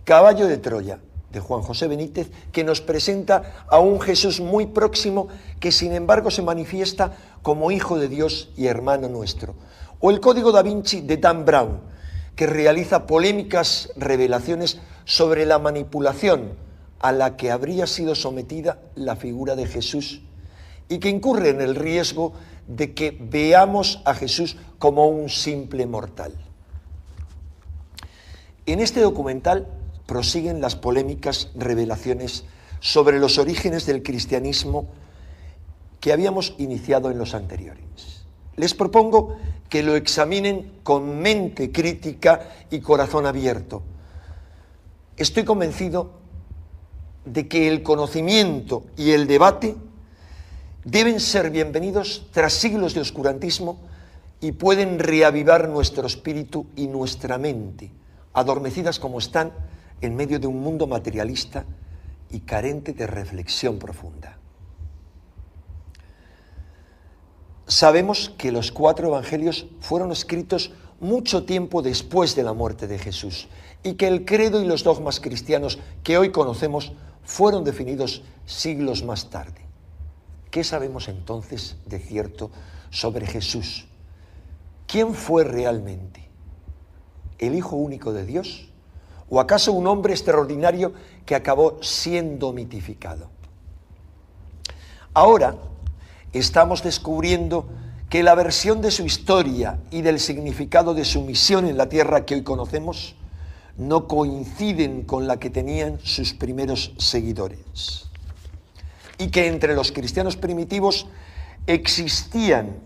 Caballo de Troya, de Juan José Benítez, que nos presenta a un Jesús muy próximo que sin embargo se manifiesta como hijo de Dios y hermano nuestro. O el Código da Vinci de Dan Brown, que realiza polémicas revelaciones sobre la manipulación a la que habría sido sometida la figura de Jesús y que incurre en el riesgo de que veamos a Jesús como un simple mortal. En este documental prosiguen las polémicas revelaciones sobre los orígenes del cristianismo que habíamos iniciado en los anteriores. Les propongo que lo examinen con mente crítica y corazón abierto. Estoy convencido de que el conocimiento y el debate deben ser bienvenidos tras siglos de oscurantismo y pueden reavivar nuestro espíritu y nuestra mente, adormecidas como están en medio de un mundo materialista y carente de reflexión profunda. Sabemos que los 4 evangelios fueron escritos mucho tiempo después de la muerte de Jesús y que el credo y los dogmas cristianos que hoy conocemos fueron definidos siglos más tarde. ¿Qué sabemos entonces de cierto sobre Jesús? ¿Quién fue realmente? ¿El Hijo único de Dios? ¿O acaso un hombre extraordinario que acabó siendo mitificado? Ahora estamos descubriendo que la versión de su historia y del significado de su misión en la tierra que hoy conocemos no coinciden con la que tenían sus primeros seguidores. Y que entre los cristianos primitivos existían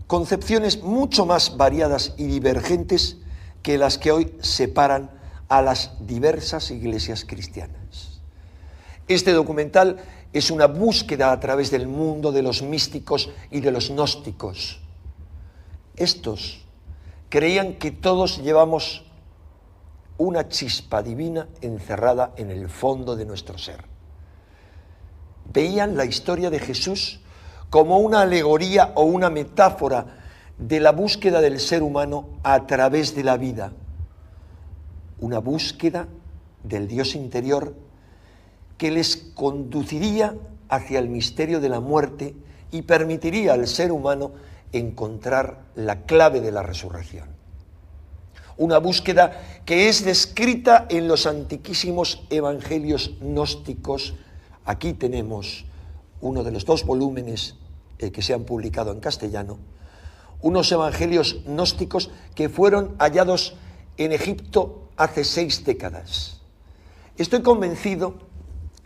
concepciones mucho más variadas y divergentes que las que hoy separan a las diversas iglesias cristianas. Este documental es una búsqueda a través del mundo de los místicos y de los gnósticos. Estos creían que todos llevamos una chispa divina encerrada en el fondo de nuestro ser. Veían la historia de Jesús como una alegoría o una metáfora de la búsqueda del ser humano a través de la vida, una búsqueda del Dios interior que les conduciría hacia el misterio de la muerte y permitiría al ser humano encontrar la clave de la resurrección. Una búsqueda que es descrita en los antiquísimos evangelios gnósticos. Aquí tenemos uno de los 2 volúmenes que se han publicado en castellano, unos evangelios gnósticos que fueron hallados en Egipto hace 6 décadas. Estoy convencido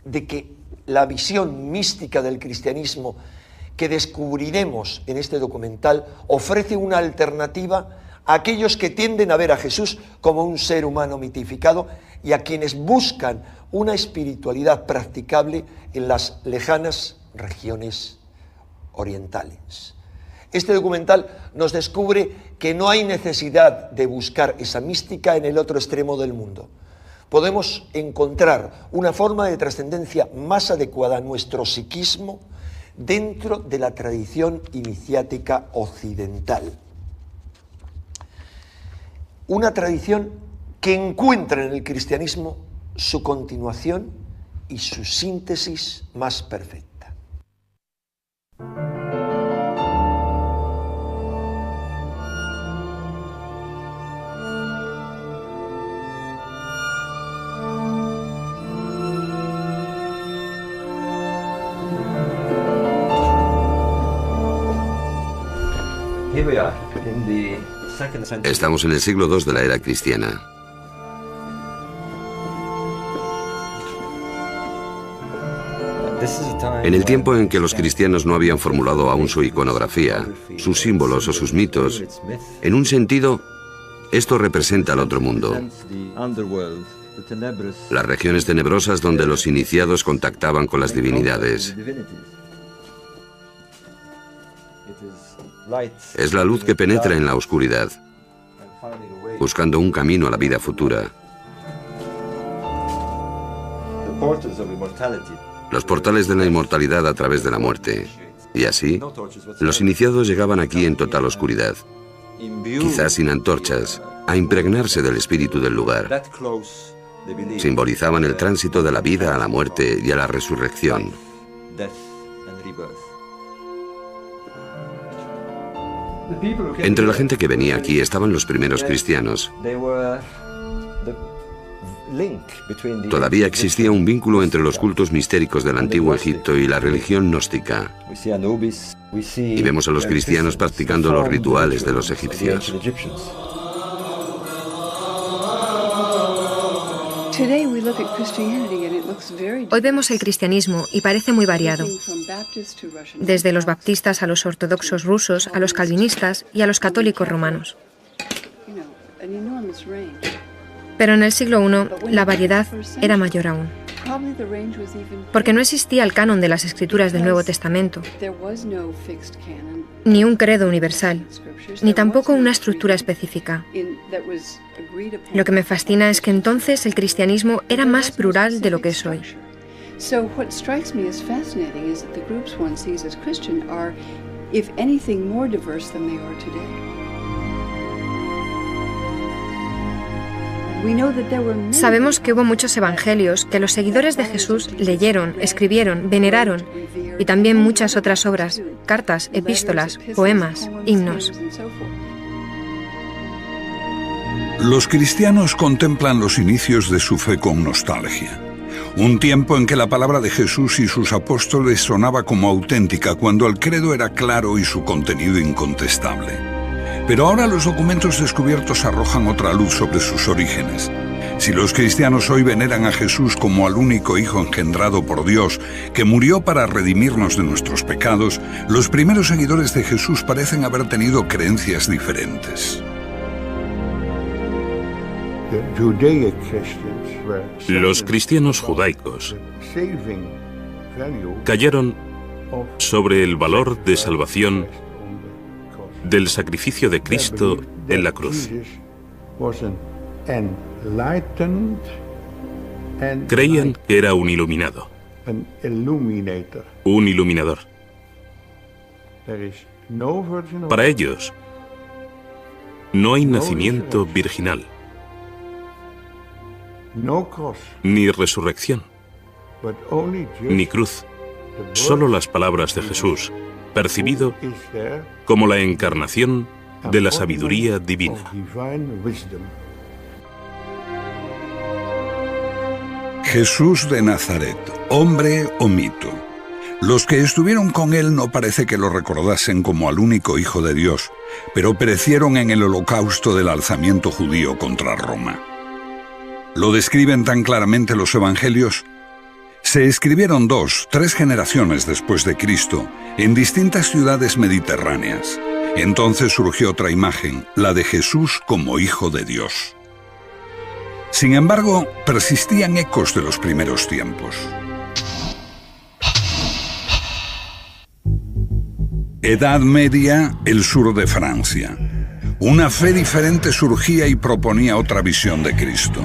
de que la visión mística del cristianismo que descubriremos en este documental ofrece una alternativa a aquellos que tienden a ver a Jesús como un ser humano mitificado y a quienes buscan una espiritualidad practicable en las lejanas regiones orientales. Este documental nos descubre que no hay necesidad de buscar esa mística en el otro extremo del mundo. Podemos encontrar una forma de trascendencia más adecuada a nuestro psiquismo dentro de la tradición iniciática occidental. Una tradición que encuentra en el cristianismo su continuación y su síntesis más perfecta. Estamos en el siglo II de la era cristiana. En el tiempo en que los cristianos no habían formulado aún su iconografía, sus símbolos o sus mitos, en un sentido, esto representa el otro mundo. Las regiones tenebrosas donde los iniciados contactaban con las divinidades. Es la luz que penetra en la oscuridad, buscando un camino a la vida futura. Los portales de la inmortalidad a través de la muerte. Y así, los iniciados llegaban aquí en total oscuridad, quizás sin antorchas, a impregnarse del espíritu del lugar. Simbolizaban el tránsito de la vida a la muerte y a la resurrección. Entre la gente que venía aquí estaban los primeros cristianos. Todavía existía un vínculo entre los cultos mistéricos del antiguo Egipto y la religión gnóstica. Y vemos a los cristianos practicando los rituales de los egipcios. Hoy vemos el cristianismo y parece muy variado, desde los baptistas a los ortodoxos rusos, a los calvinistas y a los católicos romanos. Pero en el siglo I la variedad era mayor aún, porque no existía el canon de las escrituras del Nuevo Testamento, ni un credo universal, ni tampoco una estructura específica. Lo que me fascina es que entonces el cristianismo era más plural de lo que es hoy. Sabemos que hubo muchos evangelios que los seguidores de Jesús leyeron, escribieron, veneraron, y también muchas otras obras, cartas, epístolas, poemas, himnos. Los cristianos contemplan los inicios de su fe con nostalgia. Un tiempo en que la palabra de Jesús y sus apóstoles sonaba como auténtica cuando el credo era claro y su contenido incontestable. Pero ahora los documentos descubiertos arrojan otra luz sobre sus orígenes. Si los cristianos hoy veneran a Jesús como al único Hijo engendrado por Dios, que murió para redimirnos de nuestros pecados, los primeros seguidores de Jesús parecen haber tenido creencias diferentes. Los cristianos judaicos cayeron sobre el valor de salvación del sacrificio de Cristo en la cruz. Creían que era un iluminado, un iluminador. Para ellos, no hay nacimiento virginal, ni resurrección, ni cruz, solo las palabras de Jesús, percibido como la encarnación de la sabiduría divina. Jesús de Nazaret, hombre o mito. Los que estuvieron con él no parece que lo recordasen como al único Hijo de Dios, pero perecieron en el holocausto del alzamiento judío contra Roma. ¿Lo describen tan claramente los evangelios? Se escribieron 2, 3 generaciones después de Cristo, en distintas ciudades mediterráneas. Entonces surgió otra imagen, la de Jesús como Hijo de Dios. Sin embargo, persistían ecos de los primeros tiempos. Edad Media, el sur de Francia. Una fe diferente surgía y proponía otra visión de Cristo.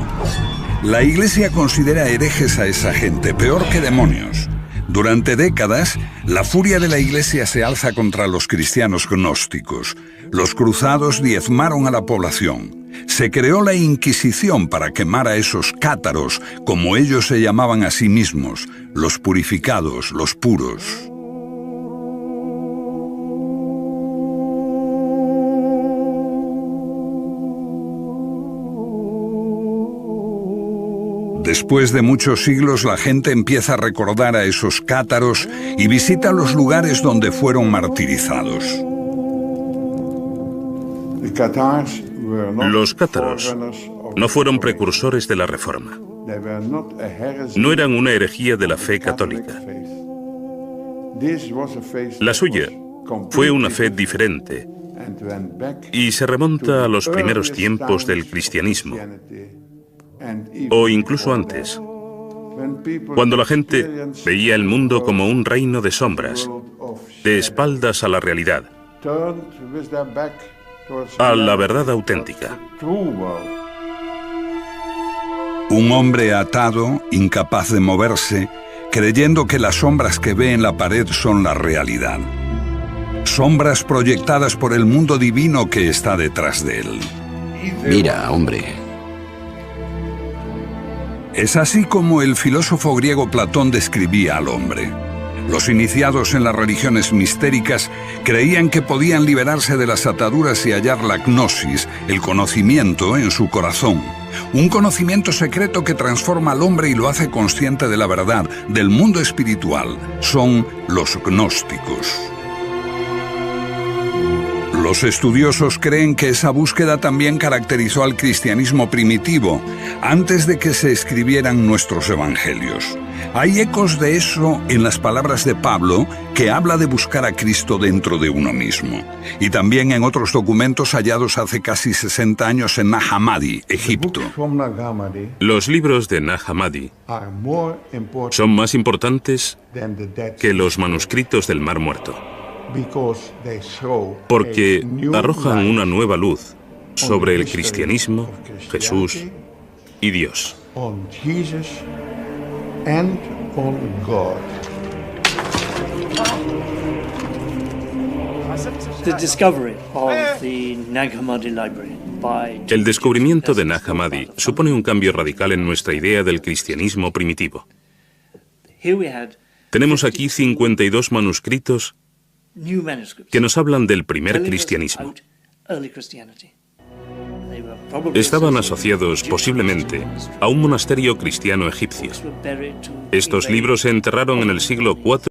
La Iglesia considera herejes a esa gente, peor que demonios. Durante décadas, la furia de la Iglesia se alza contra los cristianos gnósticos. Los cruzados diezmaron a la población. Se creó la Inquisición para quemar a esos cátaros, como ellos se llamaban a sí mismos, los purificados, los puros. Después de muchos siglos, la gente empieza a recordar a esos cátaros y visita los lugares donde fueron martirizados. Los cátaros no fueron precursores de la Reforma. No eran una herejía de la fe católica. La suya fue una fe diferente y se remonta a los primeros tiempos del cristianismo, o incluso antes, cuando la gente veía el mundo como un reino de sombras, de espaldas a la realidad, a la verdad auténtica. Un hombre atado, incapaz de moverse, creyendo que las sombras que ve en la pared son la realidad. Sombras proyectadas por el mundo divino que está detrás de él. Mira, hombre. Es así como el filósofo griego Platón describía al hombre. Los iniciados en las religiones mistéricas creían que podían liberarse de las ataduras y hallar la gnosis, el conocimiento, en su corazón. Un conocimiento secreto que transforma al hombre y lo hace consciente de la verdad, del mundo espiritual. Son los gnósticos. Los estudiosos creen que esa búsqueda también caracterizó al cristianismo primitivo, antes de que se escribieran nuestros evangelios. Hay ecos de eso en las palabras de Pablo, que habla de buscar a Cristo dentro de uno mismo, y también en otros documentos hallados hace casi 60 años en Nag Hammadi, Egipto. Los libros de Nag Hammadi son más importantes que los manuscritos del Mar Muerto, porque arrojan una nueva luz sobre el cristianismo, Jesús y Dios. El descubrimiento de Nag Hammadi supone un cambio radical en nuestra idea del cristianismo primitivo. Tenemos aquí 52 manuscritos que nos hablan del primer cristianismo. Estaban asociados posiblemente a un monasterio cristiano egipcio. Estos libros se enterraron en el siglo IV